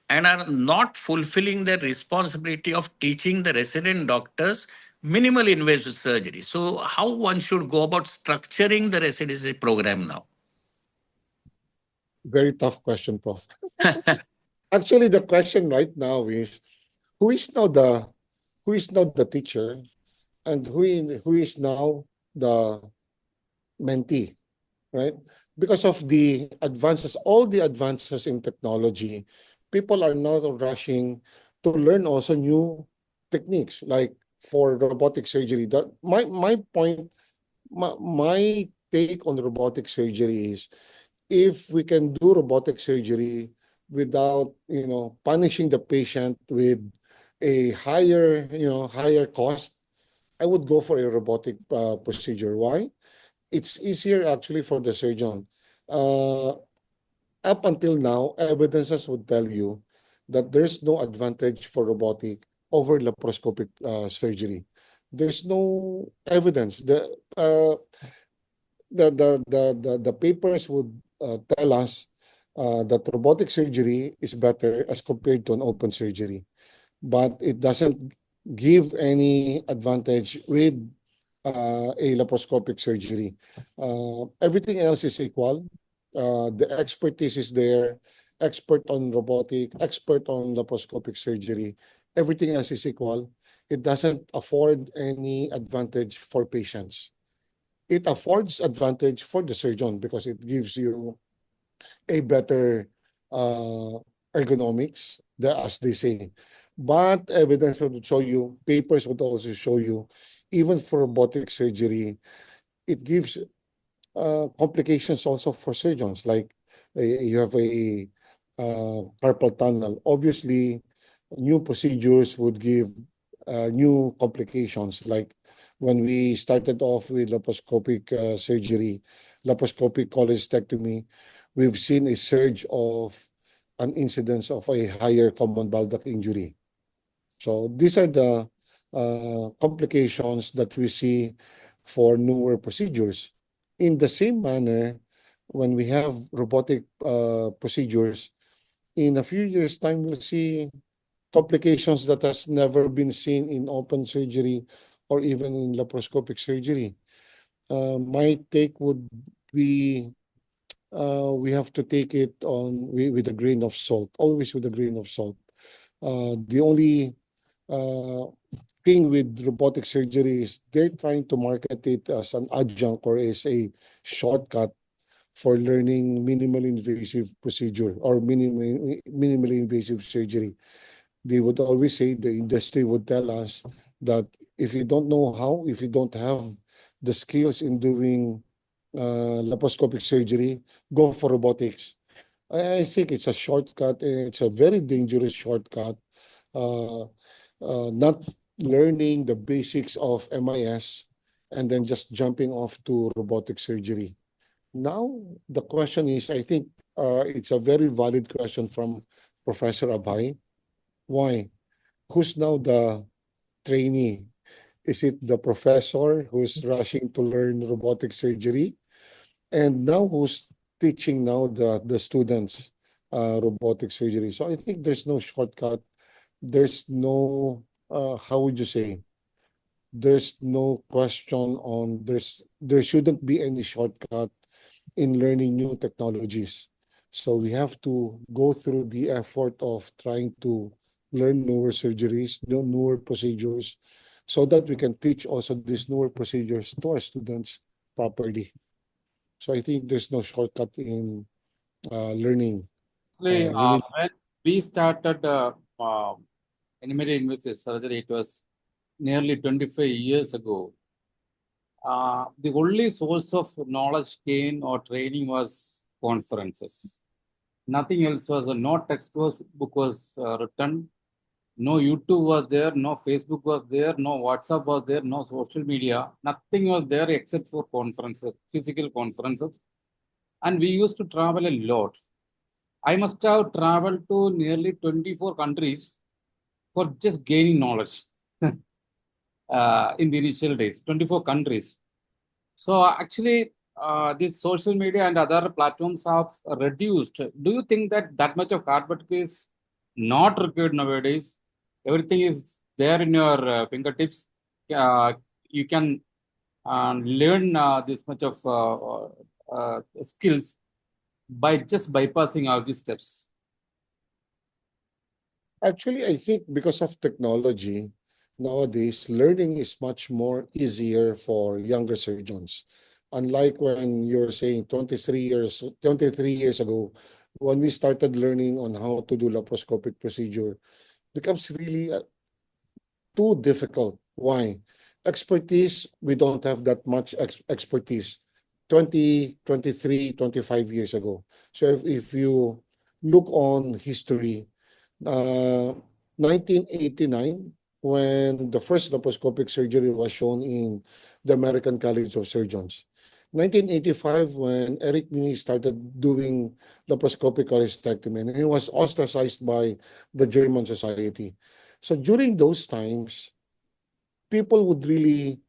and are not fulfilling their responsibility of teaching the resident doctors minimal invasive surgery. So, how one should go about structuring the residency program now? Very tough question, Prof. Actually, the question right now is who is now the teacher, and who is now the mentee, right? Because of the advances, all the advances in technology, people are now rushing to learn also new techniques, like for robotic surgery. That my point, my take on robotic surgery is, if we can do robotic surgery without punishing the patient with a higher cost, I would go for a robotic procedure. Why? It's easier actually for the surgeon. Up until now, evidences would tell you that there's no advantage for robotic over laparoscopic surgery. There's no evidence. The papers would tell us that robotic surgery is better as compared to an open surgery, but it doesn't give any advantage with a laparoscopic surgery. Everything else is equal. The expertise is there, expert on robotic, expert on laparoscopic surgery. Everything else is equal. It doesn't afford any advantage for patients. It affords advantage for the surgeon because it gives you a better ergonomics, as they say. But evidence would show you, papers would also show you, even for robotic surgery, it gives complications also for surgeons. Like you have a carpal tunnel. Obviously, new procedures would give new complications. Like when we started off with laparoscopic surgery, laparoscopic cholecystectomy, we've seen a surge of an incidence of a higher common bile duct injury. So these are the complications that we see for newer procedures. In the same manner, when we have robotic procedures, in a few years' time, we'll see complications that has never been seen in open surgery or even in laparoscopic surgery. My take would be we have to take it with a grain of salt, always with a grain of salt. The only thing with robotic surgery is they're trying to market it as an adjunct or as a shortcut for learning minimal invasive procedure or minimally invasive surgery. They would always say, the industry would tell us that if you don't know how, if you don't have the skills in doing laparoscopic surgery, go for robotics. I think it's a shortcut. It's a very dangerous shortcut. Not learning the basics of MIS and then just jumping off to robotic surgery. Now, the question is, I think it's a very valid question from Professor ABHAY. Why? Who's now the trainee? Is it the professor who's rushing to learn robotic surgery? And now who's teaching now the students robotic surgery. So I think there's no shortcut. There's no, how would you say? There's no question on there shouldn't be any shortcut in learning new technologies. So we have to go through the effort of trying to learn newer surgeries, newer procedures, so that we can teach also these newer procedures to our students properly. So I think there's no shortcut in learning. Actually, We need when we started animal invasive surgery, it was nearly 25 years ago. The only source of knowledge gain or training was conferences. Nothing else was, no text was book was written, no YouTube was there, no Facebook was there, no WhatsApp was there, no social media. Nothing was there except for conferences, physical conferences. And we used to travel a lot. I must have traveled to nearly 24 countries for just gaining knowledge in the initial days, 24 countries. So actually, these social media and other platforms have reduced. Do you think that that much of hard work is not required nowadays? Everything is there in your fingertips. You can learn this much of skills by just bypassing all these steps. Actually, I think because of technology, nowadays, learning is much more easier for younger surgeons. Unlike when you were saying 23 years ago, when we started learning on how to do laparoscopic procedure, becomes really too difficult. Why? Expertise, we don't have that much expertise 20, 23, 25 years ago. So if you look on history, 1989, when the first laparoscopic surgery was shown in the American College of Surgeons. 1985, when Eric Nui started doing laparoscopic cholecystectomy, and he was ostracized by the German Society. So during those times, people would really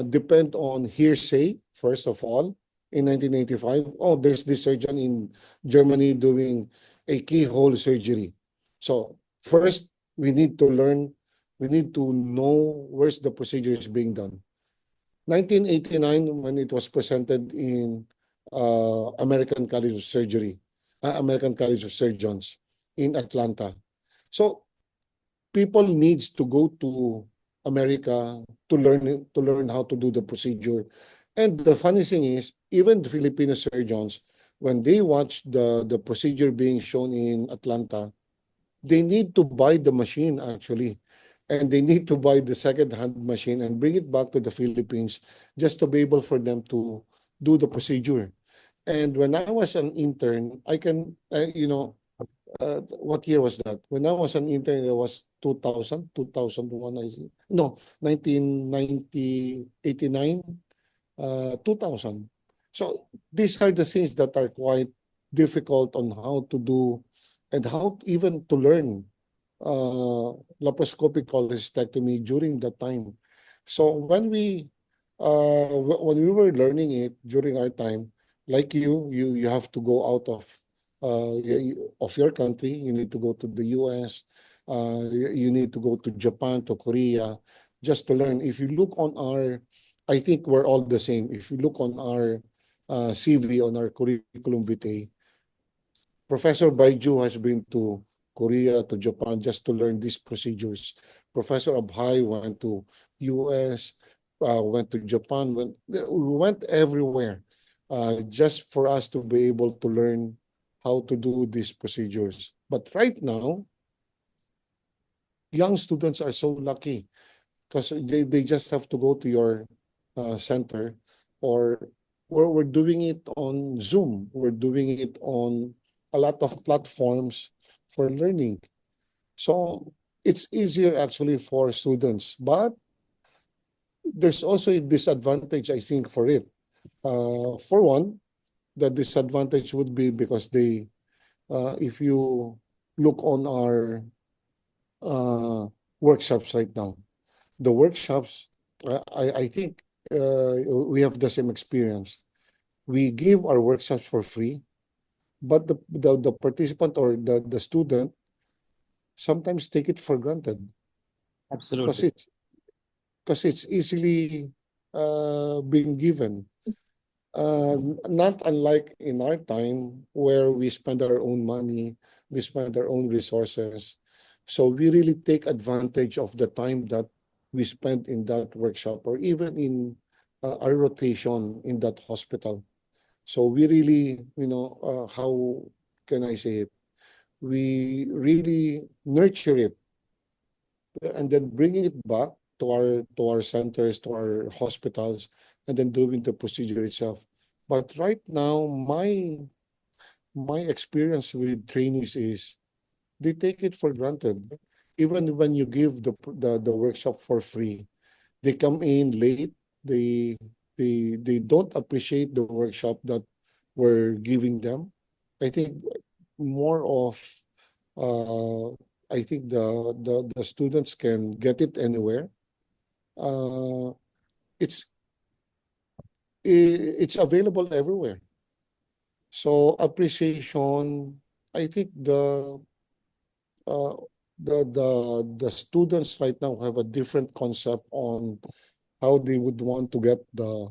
depend on hearsay, first of all, in 1985. Oh, there's this surgeon in Germany doing a keyhole surgery. So first, we need to learn, we need to know where's the procedure is being done. 1989, when it was presented in American College of Surgery, American College of Surgeons in Atlanta. So people needs to go to America to learn how to do the procedure. And the funny thing is, even the Filipino surgeons, when they watch the procedure being shown in Atlanta, they need to buy the machine actually. And they need to buy the second-hand machine and bring it back to the Philippines just to be able for them to do the procedure. And when I was an intern, I can, what year was that? When I was an intern, it was 2000, 2001, I see. No, 1990, 89, 2000. So these are the things that are quite difficult on how to do and how even to learn laparoscopic cholecystectomy during that time. So when when we were learning it during our time, like you have to go out of your country. You need to go to the US. You need to go to Japan, to Korea, just to learn. If you look on I think we're all the same. If you look on our CV, on our curriculum vitae, Professor Baiju has been to Korea, to Japan, just to learn these procedures. Professor ABHAY went to US, went to Japan, we went everywhere just for us to be able to learn how to do these procedures. But right now, young students are so lucky because they just have to go to your center, or we're doing it on Zoom. We're doing it on a lot of platforms for learning. So it's easier actually for students, but there's also a disadvantage, I think, for it. For one, the disadvantage would be because if you look on our workshops right now, the workshops, I think we have the same experience. We give our workshops for free. but the participant or the student sometimes take it for granted because Absolutely. it's easily being given. Not unlike in our time where we spend our own money, we spend our own resources. So we really take advantage of the time that we spend in that workshop or even in our rotation in that hospital. So we really, how can I say it? We really nurture it and then bringing it back to our centers, to our hospitals, and then doing the procedure itself. But right now, my experience with trainees is they take it for granted. Even when you give the workshop for free, they come in late. They they don't appreciate the workshop that we're giving them. I think more of uh, I think the students can get it anywhere. Uh, it's it's available everywhere. So appreciation, I think uh, the students right now have a different concept on how they would want to get the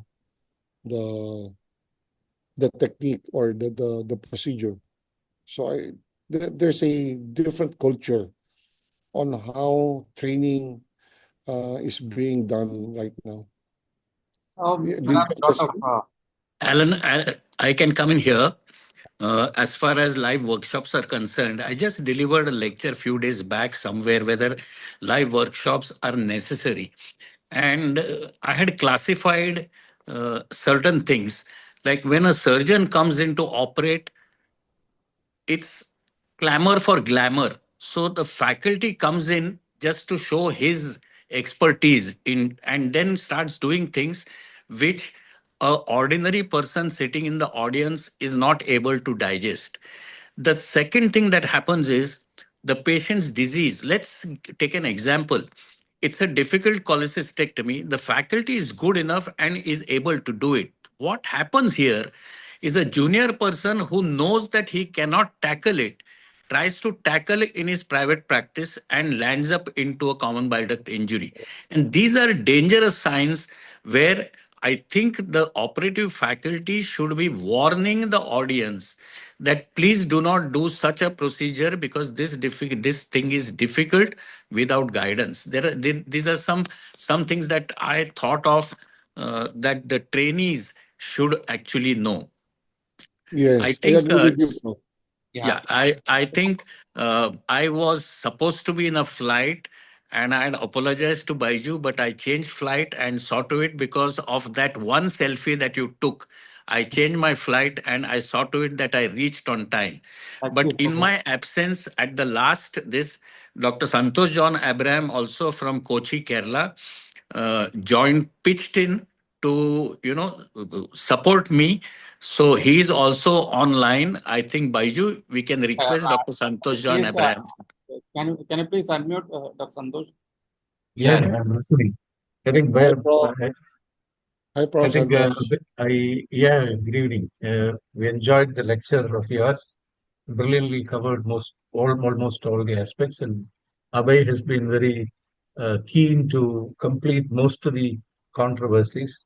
the technique or the procedure. So there's a different culture on how training is being done right now. There Do you are a get lot the of same? Alan, I can come in here. As far as live workshops are concerned, I just delivered a lecture a few days back somewhere whether live workshops are necessary. And I had classified certain things. Like when a surgeon comes in to operate, it's clamor for glamour. So the faculty comes in just to show his expertise in and then starts doing things which a ordinary person sitting in the audience is not able to digest. The second thing that happens is the patient's disease. Let's take an example. It's a difficult cholecystectomy. The faculty is good enough and is able to do it. What happens here is a junior person who knows that he cannot tackle it, tries to tackle it in his private practice and lands up into a common bile duct injury. And these are dangerous signs where I think the operative faculty should be warning the audience that please do not do such a procedure because this thing is difficult without guidance. These are some things that I thought of that the trainees should actually know. I Yes, I think agree with you, Prof. yeah. yeah, I think I was supposed to be in a flight and I had apologized to Baiju, but I changed flight and saw to it because of that one selfie that you took. I changed my flight and I saw to it that I reached on time. Thank But you so in much. my absence at the last, this Dr. Santosh John Abraham, also from Kochi, Kerala, joined, pitched in to, support me. So he is also online. I think Baiju, we can request Dr. Santosh John Please, Abraham. can you please unmute Dr. Santosh? Yeah, I'm listening. I think, Hi, well, Prof. Hi, I Prof. think, Santosh. yeah, good evening. We enjoyed the lecture of yours. Brilliantly covered almost all the aspects, and Abhay has been very keen to complete most of the controversies.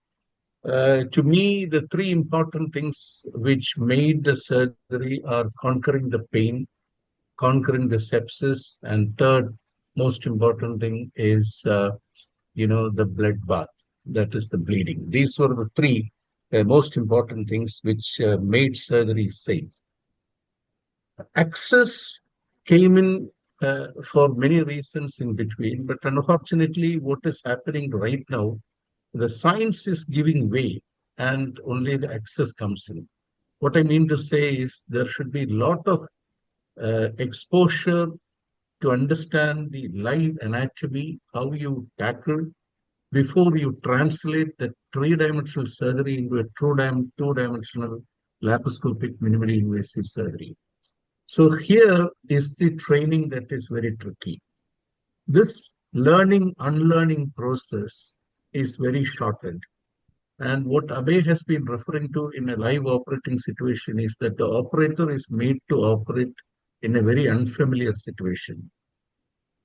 To me, the three important things which made the surgery are conquering the pain, conquering the sepsis, and third most important thing is the blood bath, that is the bleeding. These were the three most important things which made surgery safe. Access came in for many reasons in between, but unfortunately, what is happening right now, the science is giving way and only the access comes in. What I mean to say is there should be a lot of exposure to understand the live anatomy, how you tackle before you translate the three-dimensional surgery into a two-dimensional laparoscopic minimally invasive surgery. So here is the training that is very tricky. This learning, unlearning process is very shortened. And what ABHAY has been referring to in a live operating situation is that the operator is made to operate in a very unfamiliar situation.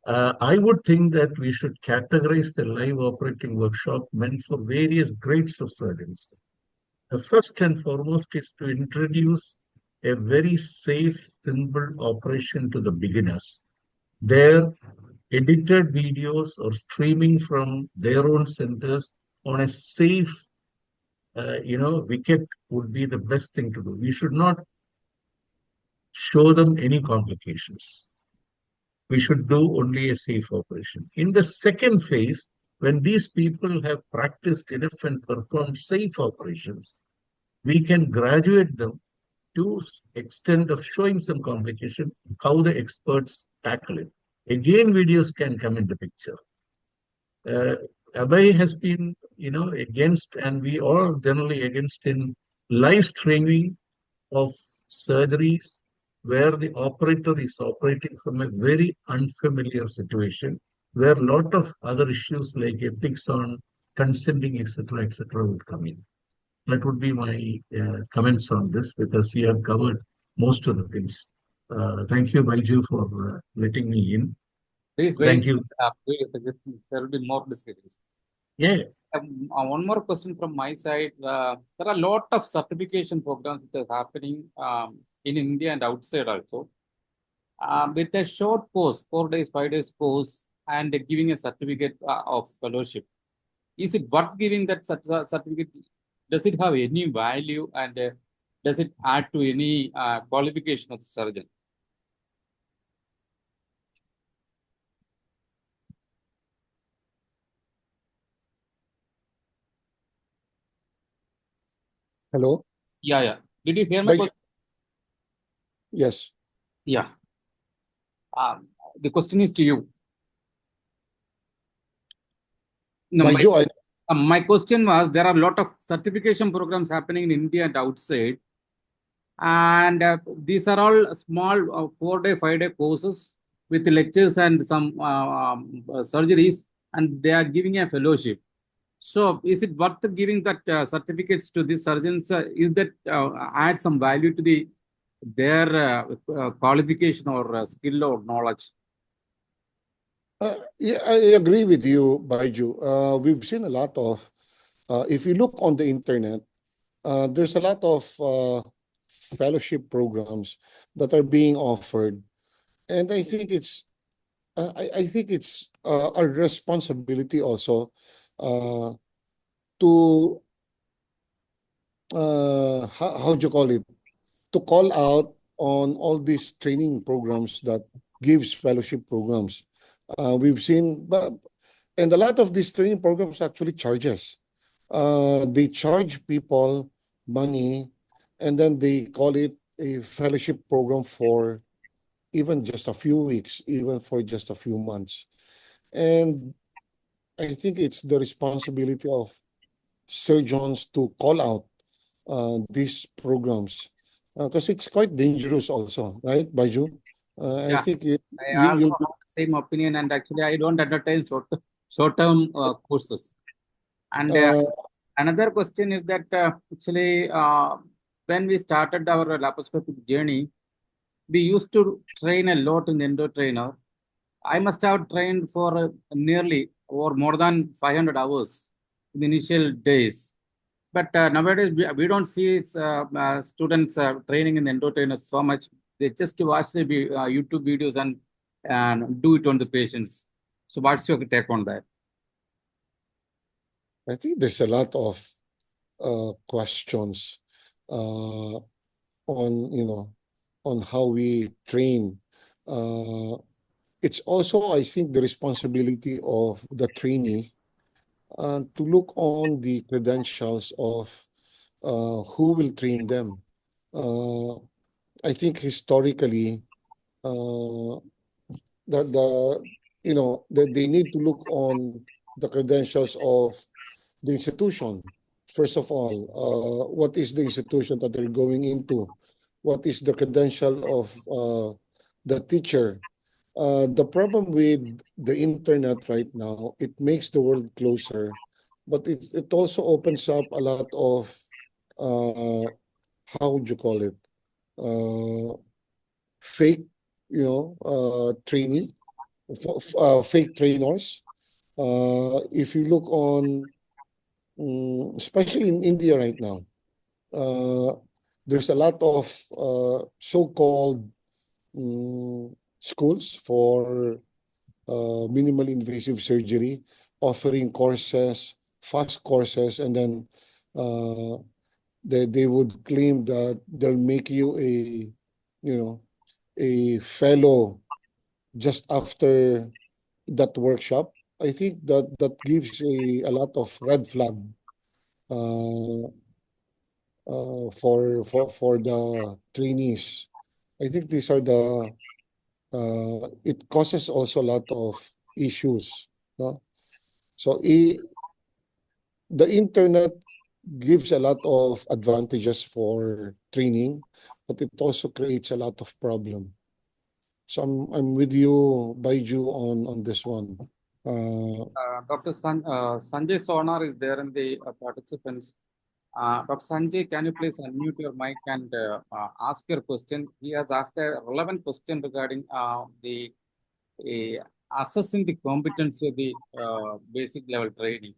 I would think that we should categorize the live operating workshop meant for various grades of surgeons. The first and foremost is to introduce a very safe, simple operation to the beginners. Their edited videos or streaming from their own centers on a safe, wicket would be the best thing to do. We should not show them any complications. We should do only a safe operation. In the second phase, when these people have practiced enough and performed safe operations, we can graduate them to extent of showing some complication, how the experts tackle it. Again, videos can come into picture. ABHAY has been, against, and we all generally against in live streaming of surgeries where the operator is operating from a very unfamiliar situation, where a lot of other issues like ethics on consenting, etc., would come in. That would be my comments on this, because you have covered most of the things. Thank you, Baiju, for letting me in. Please Thank wait. you. There will be more discussions. Yeah. One more question from my side. There are a lot of certification programs that are happening in India and outside also. With a short course, 4 days, 5 days course, and giving a certificate of fellowship. Is it worth giving that certificate? Does it have any value, and does it add to any qualification of the surgeon? Hello? Yeah. Did you hear my question? Yes. Yeah. The question is to you. No, Baiju, my question was, there are a lot of certification programs happening in India and outside. And these are all small 4-day, 5-day courses with lectures and some surgeries, and they are giving a fellowship. So is it worth giving that certificates to these surgeons? Is that add some value to their qualification or skill or knowledge? yeah, I agree with you, Baiju. We've seen a lot of, if you look on the internet, there's a lot of fellowship programs that are being offered, and I think it's our responsibility also to how do you call it, to call out on all these training programs that gives fellowship programs. We've seen, and a lot of these training programs actually charges. They charge people money, and then they call it a fellowship program for even just a few weeks, even for just a few months. And I think it's the responsibility of surgeons to call out these programs, because it's quite dangerous also, right, Baiju? I Yeah. think I also have the same opinion, and actually I don't advertise short-term courses. And another question is that actually when we started our laparoscopic journey, we used to train a lot in the endo trainer. I must have trained for nearly or more than 500 hours in the initial days. But nowadays, we don't see students training in the endo trainer so much. They just watch the YouTube videos and do it on the patients. So what's your take on that? I think there's a lot of questions on how we train. It's also, I think, the responsibility of the trainee to look on the credentials of who will train them. I think historically that they need to look on the credentials of the institution. First of all, what is the institution that they're going into? What is the credential of the teacher? The problem with the internet right now, it makes the world closer, but it also opens up a lot of how would you call it, fake, trainee, fake trainers. If you look on, especially in India right now, there's a lot of so-called schools for minimal invasive surgery, offering courses, fast courses, and then they would claim that they'll make you a fellow just after that workshop. I think that gives a lot of red flag uh, for the trainees. I think these are it causes also a lot of issues. No? So the internet gives a lot of advantages for training, but it also creates a lot of problem. So I'm with you, Baiju, on this one. Dr. Sanjay Sonar is there in the participants. Dr. Sanjay, can you please unmute your mic and ask your question? He has asked a relevant question regarding the assessing the competency of the basic level training.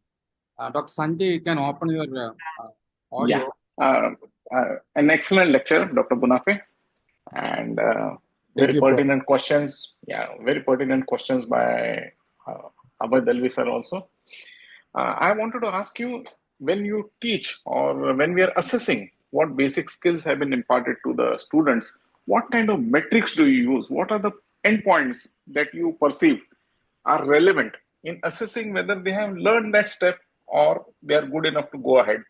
Dr. Sanjay, you can open your audio. Yeah, an excellent lecture, Dr. BUENAFE, and Thank very you, Prof. pertinent questions. Yeah, very pertinent questions by ABHAY DALVI sir also. I wanted to ask you, when you teach or when we are assessing what basic skills have been imparted to the students, what kind of metrics do you use? What are the endpoints that you perceive are relevant in assessing whether they have learned that step or they are good enough to go ahead?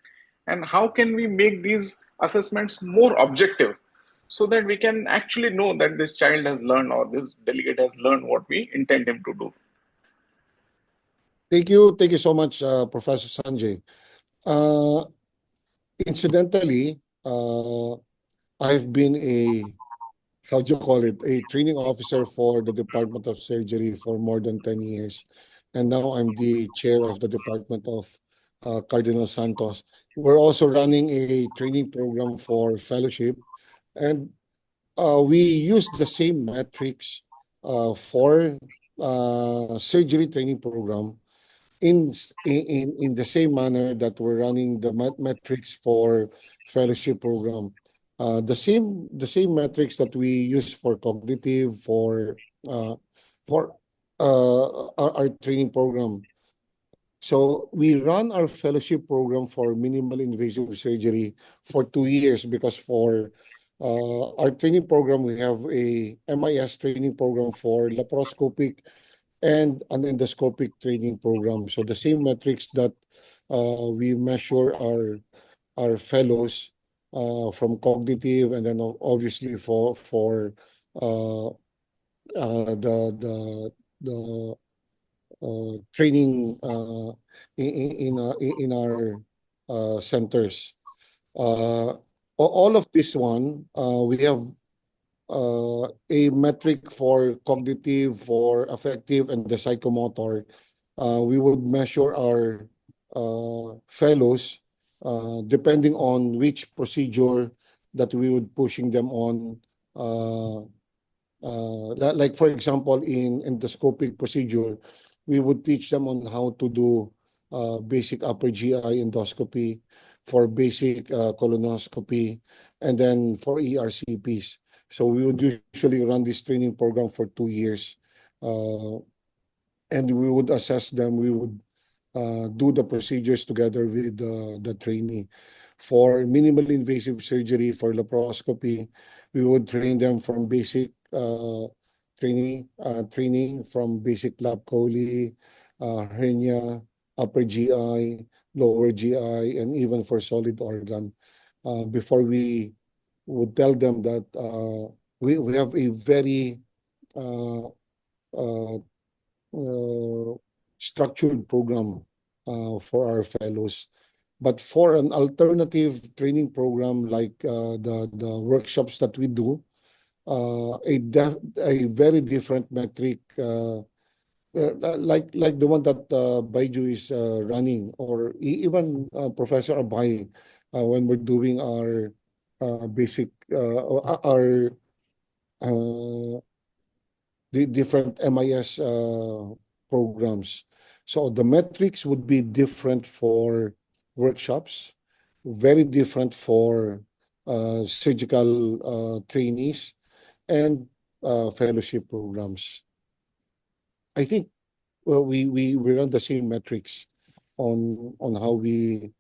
And how can we make these assessments more objective so that we can actually know that this child has learned or this delegate has learned what we intend him to do? Thank you so much, Professor Sanjay. Incidentally, I've been how do you call it, a training officer for the Department of Surgery for more than 10 years. And now I'm the chair of the Department of Cardinal Santos. We're also running a training program for fellowship. And we use the same metrics for surgery training program in the same manner that we're running the metrics for fellowship program. The same metrics that we use for cognitive for our training program. So we run our fellowship program for minimal invasive surgery for 2 years, because for our training program, we have a MIS training program for laparoscopic and an endoscopic training program. So the same metrics that we measure our fellows from cognitive, and then obviously for the training in our centers. All of this one, we have a metric for cognitive, for affective, and the psychomotor. We would measure our fellows depending on which procedure that we would pushing them on. Like for example, in endoscopic procedure, we would teach them on how to do basic upper GI endoscopy, for basic colonoscopy, and then for ERCPs. So we would usually run this training program for 2 years, and we would assess them. We would do the procedures together with the trainee. For minimal invasive surgery, for laparoscopy, we would train them from basic training from basic lap chole, hernia, upper GI, lower GI, and even for solid organ. Before we would tell them that we have a very structured program for our fellows. But for an alternative training program like the workshops that we do, a very different metric like the one that Baiju is running, or even Professor Abhay, when we're doing our basic our the different MIS programs. So the metrics would be different for workshops, very different for surgical trainees, and fellowship programs. I think we run the same metrics on how we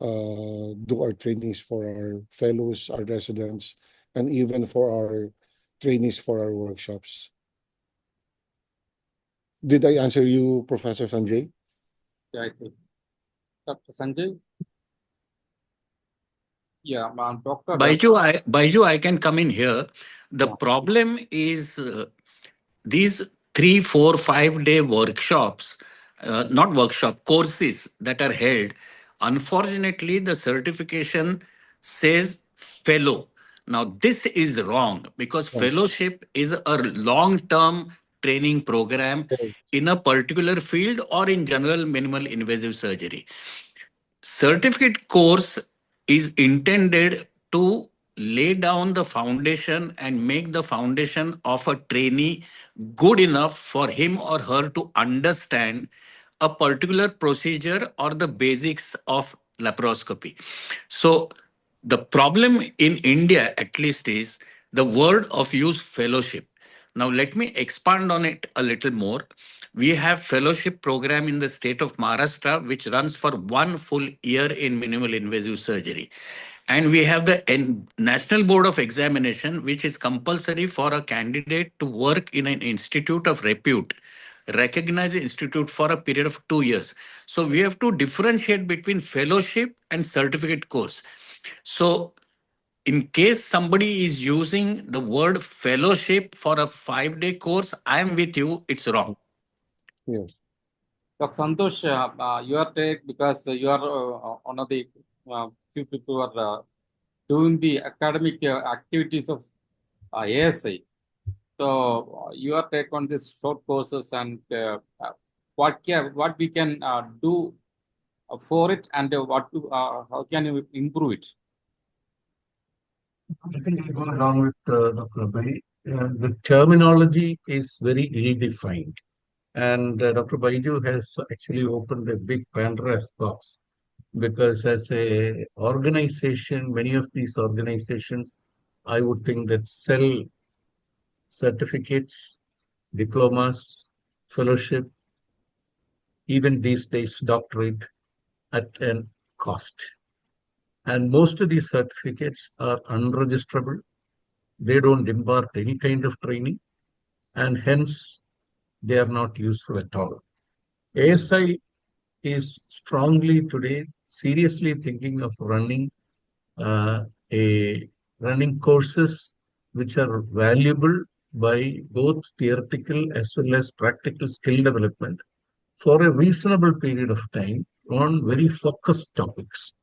do our trainings for our fellows, our residents, and even for our trainees for our workshops. Did I answer you, Professor Sanjay? Yeah, I think. Dr. Sanjay? Yeah, Dr. Baiju, I can come in here. The Yeah. problem is these 3, 4, 5 day workshops, not workshop, courses that are held. Unfortunately, the certification says fellow. Now, this is wrong because fellowship is a long-term training program in a particular field or in general minimal invasive surgery. Certificate course is intended to lay down the foundation and make the foundation of a trainee good enough for him or her to understand a particular procedure or the basics of laparoscopy. So the problem in India, at least, is the word of use fellowship. Now, let me expand on it a little more. We have fellowship program in the state of Maharashtra, which runs for 1 full year in minimal invasive surgery. And we have the National Board of Examination, which is compulsory for a candidate to work in an institute of repute, recognized institute for a period of 2 years. So we have to differentiate between fellowship and certificate course. So in case somebody is using the word fellowship for a 5-day course, I am with you, it's wrong. Yes. Dr. Santosh, your take, because you are one of the few people who are doing the academic activities of ASI. So your take on these short courses and what we can do for it, and how can you improve it? I think I go along with Dr. Abhay. The terminology is very ill-defined. And Dr. Baiju has actually opened a big Pandora's box because as a organization, many of these organizations, I would think that sell certificates, diplomas, fellowship, even these days doctorate at a cost. And most of these certificates are unregisterable. They don't impart any kind of training, and hence they are not useful at all. ASI is strongly today seriously thinking of running running courses which are valuable by both theoretical as well as practical skill development for a reasonable period of time on very focused topics.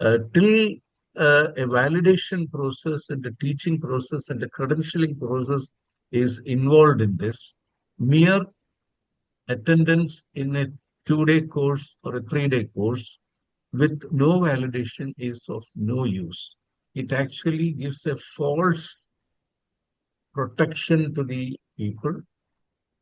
Till a validation process and a teaching process and a credentialing process is involved in this, mere attendance in a 2-day course or a 3-day course with no validation is of no use. It actually gives a false protection to the people,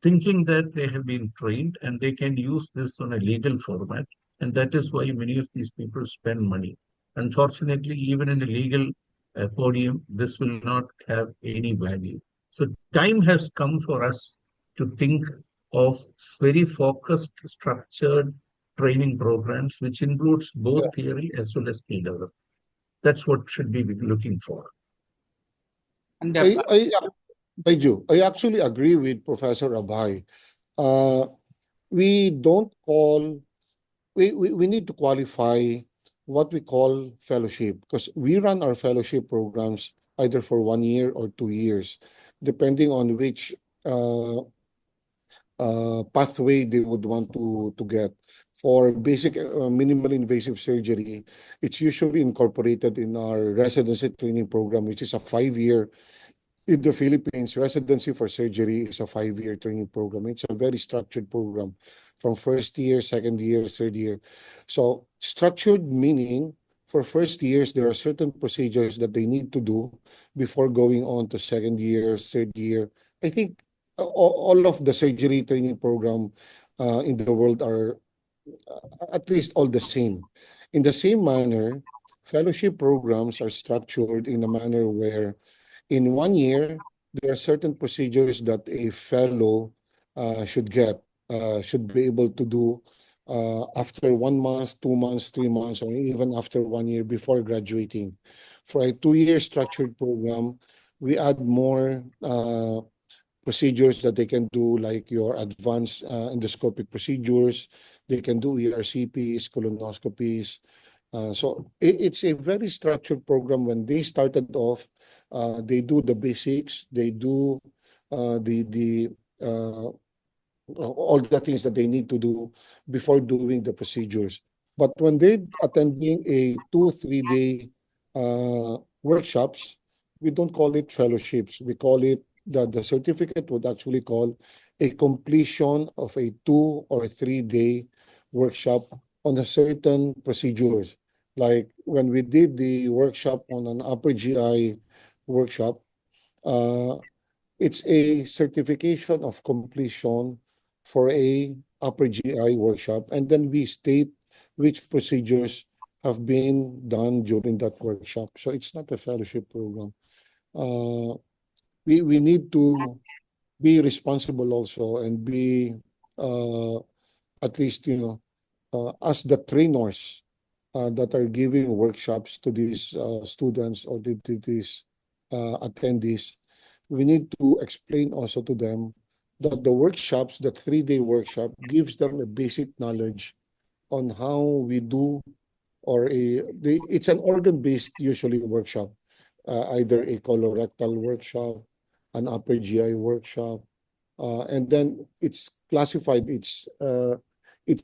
thinking that they have been trained and they can use this on a legal format. And that is why many of these people spend money. Unfortunately, even in a legal podium, this will not have any value. So time has come for us to think of very focused, structured training programs, which includes both theory as well as skill development. That's what should be looking for. And I actually agree with Professor Abhay. We don't call, we need to qualify what we call fellowship, because we run our fellowship programs either for 1 year or 2 years, depending on which pathway they would want to get. For basic minimal invasive surgery, it's usually incorporated in our residency training program, which is a 5-year in the Philippines, residency for surgery is a 5-year training program. It's a very structured program from first year, second year, third year. So structured meaning for first years, there are certain procedures that they need to do before going on to second year, third year. I think all of the surgery training program in the world are at least all the same. In the same manner, fellowship programs are structured in a manner where in 1 year, there are certain procedures that a fellow should get, should be able to do after 1 month, 2 months, 3 months, or even after 1 year before graduating. For a 2-year structured program, we add more procedures that they can do, like your advanced endoscopic procedures. They can do ERCPs, colonoscopies. So it's a very structured program. When they started off, they do the basics. They do the all the things that they need to do before doing the procedures. But when they're attending a 2, 3 day workshops, we don't call it fellowships. We call it the certificate would actually call a completion of a 2 or 3 day workshop on a certain procedures. Like when we did the workshop on an upper GI workshop, uh, it's a certification of completion for a upper GI workshop, and then we state which procedures have been done during that workshop. So it's not a fellowship program. Uh, we need to be responsible also and be at least as the trainers that are giving workshops to these students or to these attendees. We need to explain also to them that the workshops, that 3-day workshop, gives them a basic knowledge on how we do, or it's an organ-based usually workshop, either a colorectal workshop, an upper GI workshop, and then it's classified. It's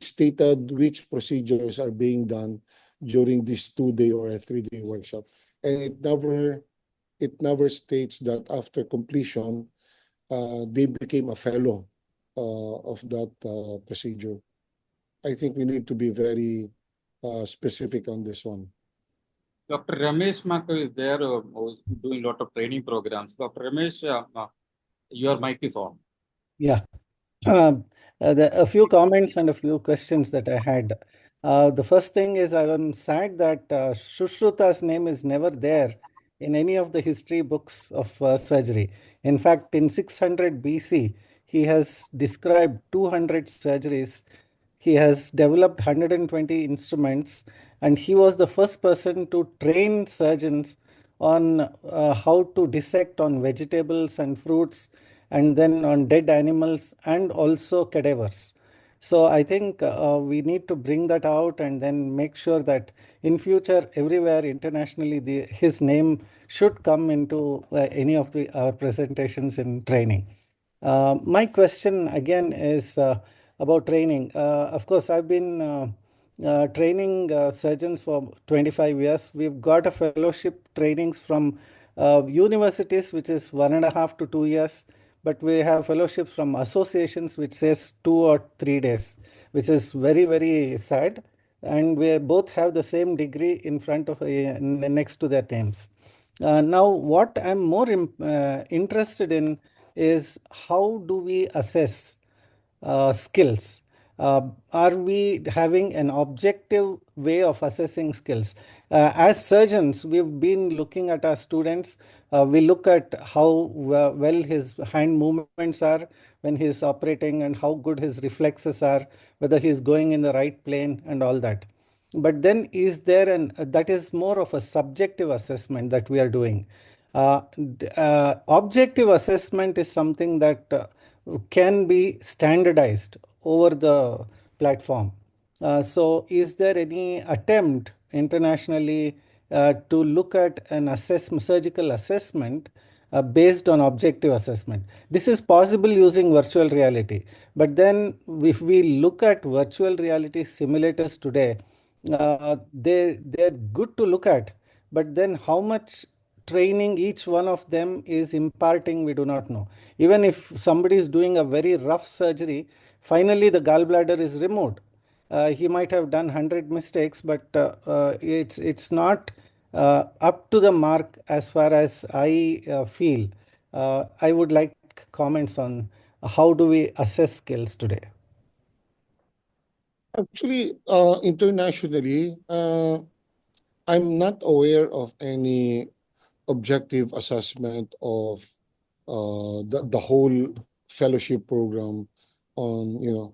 stated which procedures are being done during this 2-day or a 3-day workshop, and it never states that after completion they became a fellow of that procedure. I think we need to be very specific on this one. Dr. Ramesh Mako is there, who's doing a lot of training programs. Dr. Ramesh, your mic is on. Yeah. A few comments and a few questions that I had. The first thing is I'm sad that Shushruta's name is never there in any of the history books of surgery. In fact, in 600 BC, he has described 200 surgeries. He has developed 120 instruments, and he was the first person to train surgeons on how to dissect on vegetables and fruits, and then on dead animals and also cadavers. So I think we need to bring that out and then make sure that in future, everywhere internationally, his name should come into any of our presentations in training. My question again is about training. Of course, I've been training surgeons for 25 years. We've got a fellowship trainings from universities, which is 1.5 to 2 years. But we have fellowships from associations, which says 2 or 3 days, which is very, very sad. And we both have the same degree in front of next to their names. Now, what I'm more interested in is how do we assess skills? Are we having an objective way of assessing skills? As surgeons, we've been looking at our students. We look at how well his hand movements are when he's operating and how good his reflexes are, whether he's going in the right plane and all that. But then that is more of a subjective assessment that we are doing. Objective assessment is something that can be standardized over the platform. So is there any attempt internationally to look at an surgical assessment based on objective assessment? This is possible using virtual reality. But then if we look at virtual reality simulators today, they're good to look at. But then how much training each one of them is imparting, we do not know. Even if somebody is doing a very rough surgery, finally the gallbladder is removed. He might have done 100 mistakes, but it's not up to the mark as far as I feel. I would like comments on how do we assess skills today. Actually, internationally, I'm not aware of any objective assessment of the whole fellowship program on,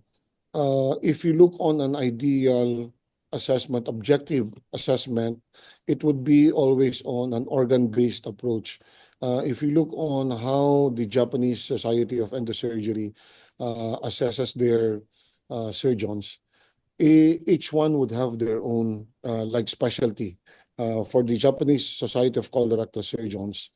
if you look on an ideal assessment, objective assessment, it would be always on an organ-based approach. If you look on how the Japanese Society of Endosurgery assesses their surgeons, each one would have their own like specialty. For the Japanese Society of Colorectal Surgeons,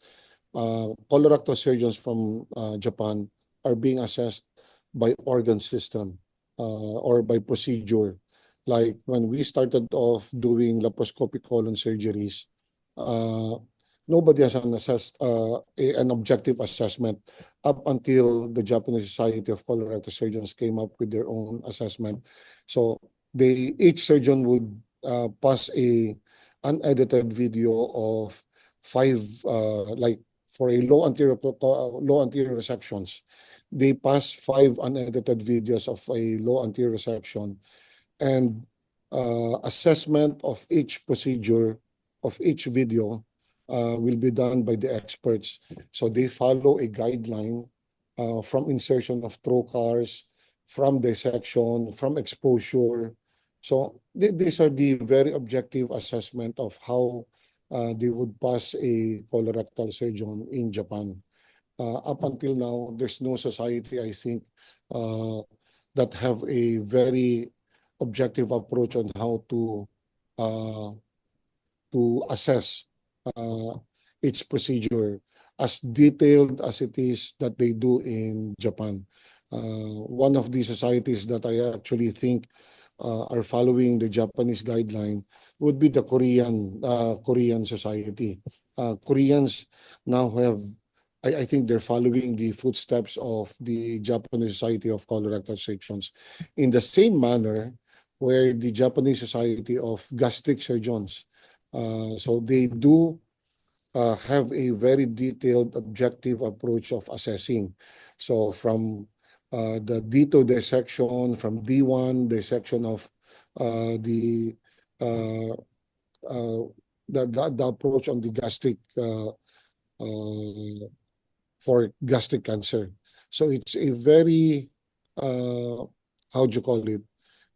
colorectal surgeons from Japan are being assessed by organ system or by procedure. Like when we started off doing laparoscopic colon surgeries, nobody has an objective assessment up until the Japanese Society of Colorectal Surgeons came up with their own assessment. So each surgeon would pass a unedited video of 5 like for a low anterior resections. They pass 5 unedited videos of a low anterior resection, and assessment of each procedure of each video will be done by the experts. So they follow a guideline from insertion of trocars, from dissection, from exposure. So these are the very objective assessment of how they would pass a colorectal surgeon in Japan. Up until now, there's no society, I think, that have a very objective approach on how to assess each procedure as detailed as it is that they do in Japan. One of the societies that I actually think are following the Japanese guideline would be the Korean society. Koreans now have, I think they're following the footsteps of the Japanese Society of Colorectal Surgeons in the same manner where the Japanese Society of Gastric Surgeons. So they do have a very detailed, objective approach of assessing. So from the D2 dissection, from D1 dissection of the approach on the gastric for gastric cancer. So it's a very how do you call it,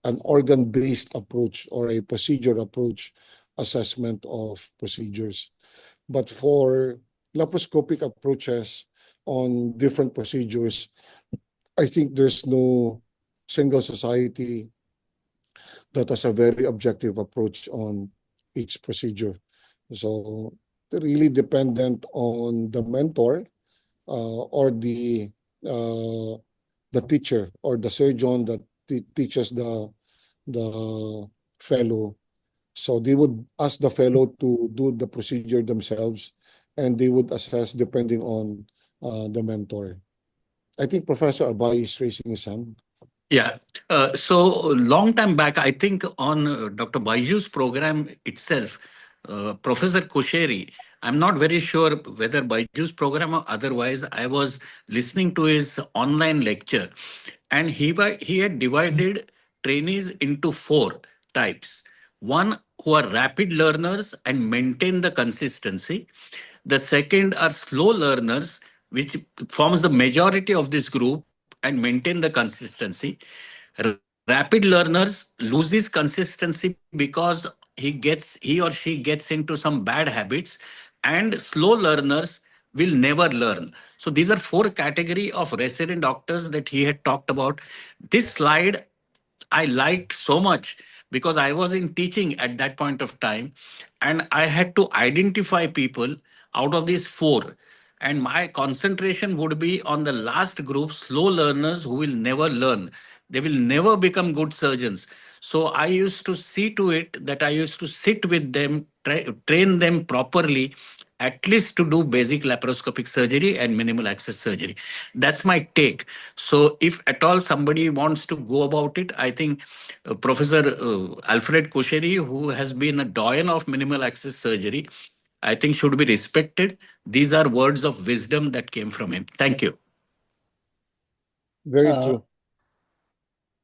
an organ-based approach or a procedure approach assessment of procedures. But for laparoscopic approaches on different procedures, I think there's no single society that has a very objective approach on each procedure. So they're really dependent on the mentor or the teacher or the surgeon that teaches the fellow. So they would ask the fellow to do the procedure themselves, and they would assess depending on the mentor. I think Professor ABHAY is raising his hand. Yeah. So long time back, I think on Dr. Baiju's program itself, Professor Kosheri, I'm not very sure whether Baiju's program or otherwise, I was listening to his online lecture, and he had divided trainees into 4 types. One who are rapid learners and maintain the consistency. The second are slow learners, which forms the majority of this group and maintain the consistency. Rapid learners loses consistency because he or she gets into some bad habits, and slow learners will never learn. So these are 4 category of resident doctors that he had talked about. This slide I liked so much because I was in teaching at that point of time, and I had to identify people out of these 4. And my concentration would be on the last group, slow learners who will never learn. They will never become good surgeons. So I used to see to it that I used to sit with them, train them properly, at least to do basic laparoscopic surgery and minimal access surgery. That's my take. So if at all somebody wants to go about it, I think Professor Alfred Kosheri, who has been a doyen of minimal access surgery, I think should be respected. These are words of wisdom that came from him. Thank you. Very Uh, true.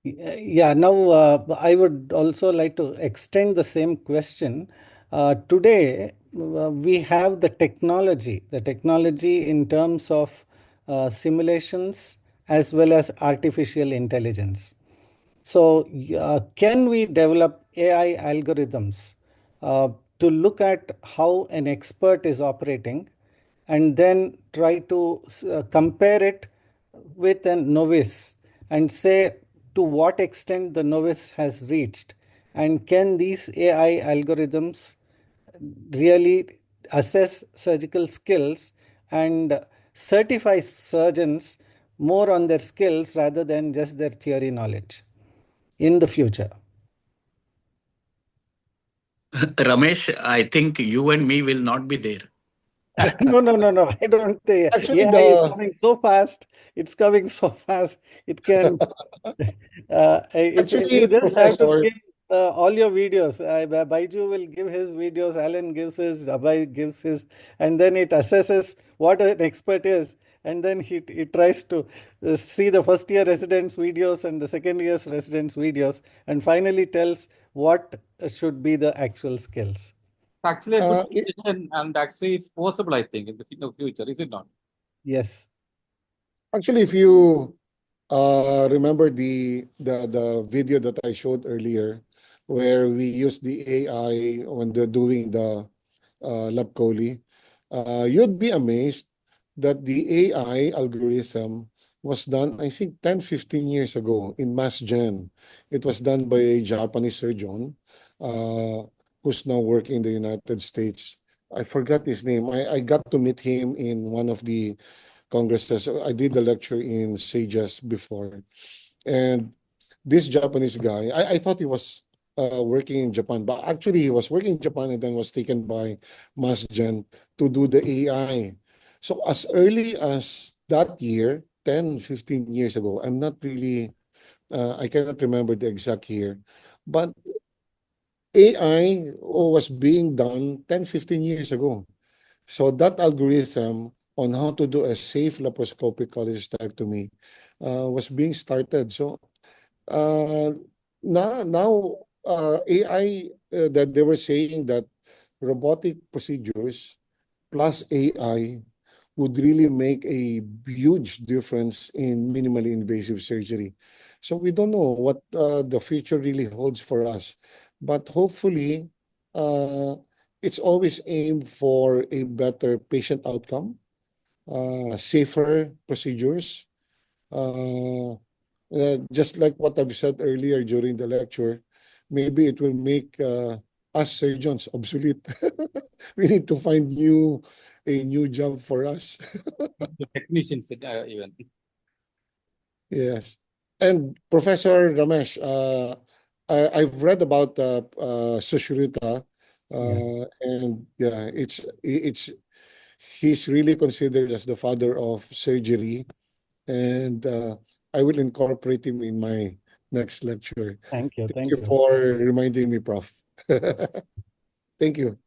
Yeah, now I would also like to extend the same question. Today, we have the technology in terms of simulations as well as artificial intelligence. So, can we develop AI algorithms to look at how an expert is operating and then try to compare it with a novice and say to what extent the novice has reached? And can these AI algorithms really assess surgical skills and certify surgeons more on their skills rather than just their theory knowledge in the future? Ramesh, I think you and me will not be there. No. I don't think Actually, AI is coming so fast. It's coming so fast. It can. If you actually, just have to Professor, give all your videos, Baiju will give his videos, Alan gives his, Abhay gives his, and then it assesses what an expert is, and then it tries to see the first year residents videos and the second year's residents videos, and finally tells what should be the actual skills. It's actually a good it, decision, and actually it's possible, I think, in the future, is it not? Yes. actually, if you remember the video that I showed earlier, where we used the AI when they're doing the lab chole, you'd be amazed that the AI algorithm was done, I think, 10, 15 years ago in Mass Gen. It was done by a Japanese surgeon uh, who's now working in the United States. I forgot his name. I got to meet him in one of the congresses. I did a lecture in SAGES before. And this Japanese guy, I thought he was working in Japan, but actually he was working in Japan and then was taken by MassGen to do the AI. So as early as that year, 10, 15 years ago, I'm not really, I cannot remember the exact year, but AI was being done 10, 15 years ago. So that algorithm on how to do a safe laparoscopic cholecystectomy was being started. So uh, now AI that they were saying that robotic procedures plus AI would really make a huge difference in minimally invasive surgery. So we don't know what the future really holds for us, but hopefully uh, it's always aimed for a better patient outcome, safer procedures, uh, just like what I've said earlier during the lecture, maybe it will make us surgeons obsolete. We need to find a new job for us. The technicians, even. Yes. And Professor Ramesh, I've read about Sushruta, Yeah. and yeah, it's he's really considered as the father of surgery, and I will incorporate him in my next lecture. Thank you. Thank Thank you you. for reminding me, Prof. Thank you.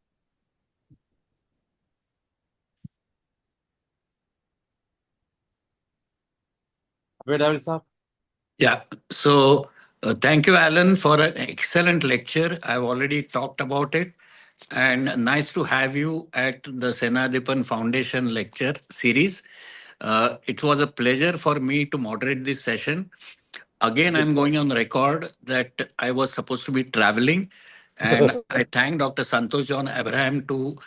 Sir. Yeah. So thank you, Alan, for an excellent lecture. I've already talked about it. And nice to have you at the Senadipan Foundation lecture series. It was a pleasure for me to moderate this session. Again, I'm going on record that I was supposed to be traveling, and I thank Dr. Santosh John Abraham to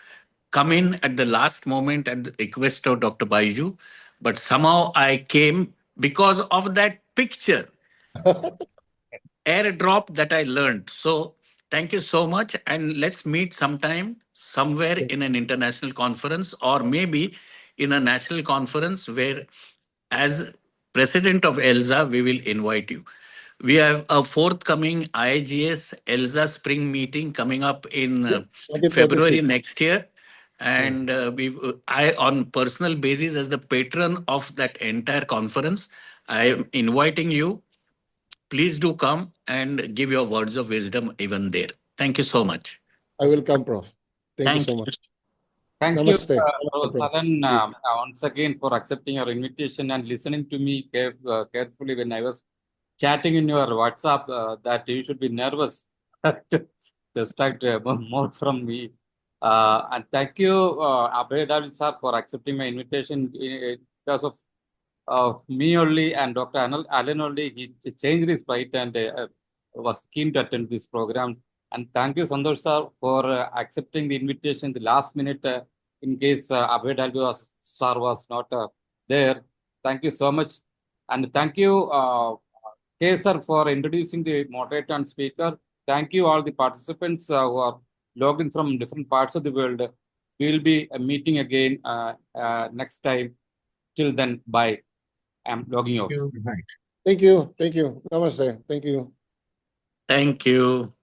come in at the last moment at the request of Dr. Baiju. But somehow I came because of that picture airdrop that I learned. So thank you so much. And let's meet sometime somewhere in an international conference or maybe in a national conference where, as president of ELSA, we will invite you. We have a forthcoming IGS ELSA spring meeting coming up in Yeah, February 2026. next year. And I, on personal basis, as the patron of that entire conference, I am inviting you. Please do come and give your words of wisdom even there. Thank you so much. I will come, Prof. Thank you Thank so you. much. Thank you, Namaste. Namaste, Professor Prof. Alan, Thank you. once again for accepting your invitation and listening to me carefully when I was chatting in your WhatsApp that you should be nervous to distract more from me. And thank you, Abhay Dalvi sir, for accepting my invitation because of me only and Dr. Allen only. He changed his flight and was keen to attend this program. And thank you, Santosh sir, for accepting the invitation the last minute in case Abhay Dalvi sir was not there. Thank you so much. And thank you, K sir, for introducing the moderator and speaker. Thank you all the participants who are logged in from different parts of the world. We will be meeting again next time. Till then, bye. I'm logging off. Right. Thank you. Thank you. Namaste. Thank you. Thank you.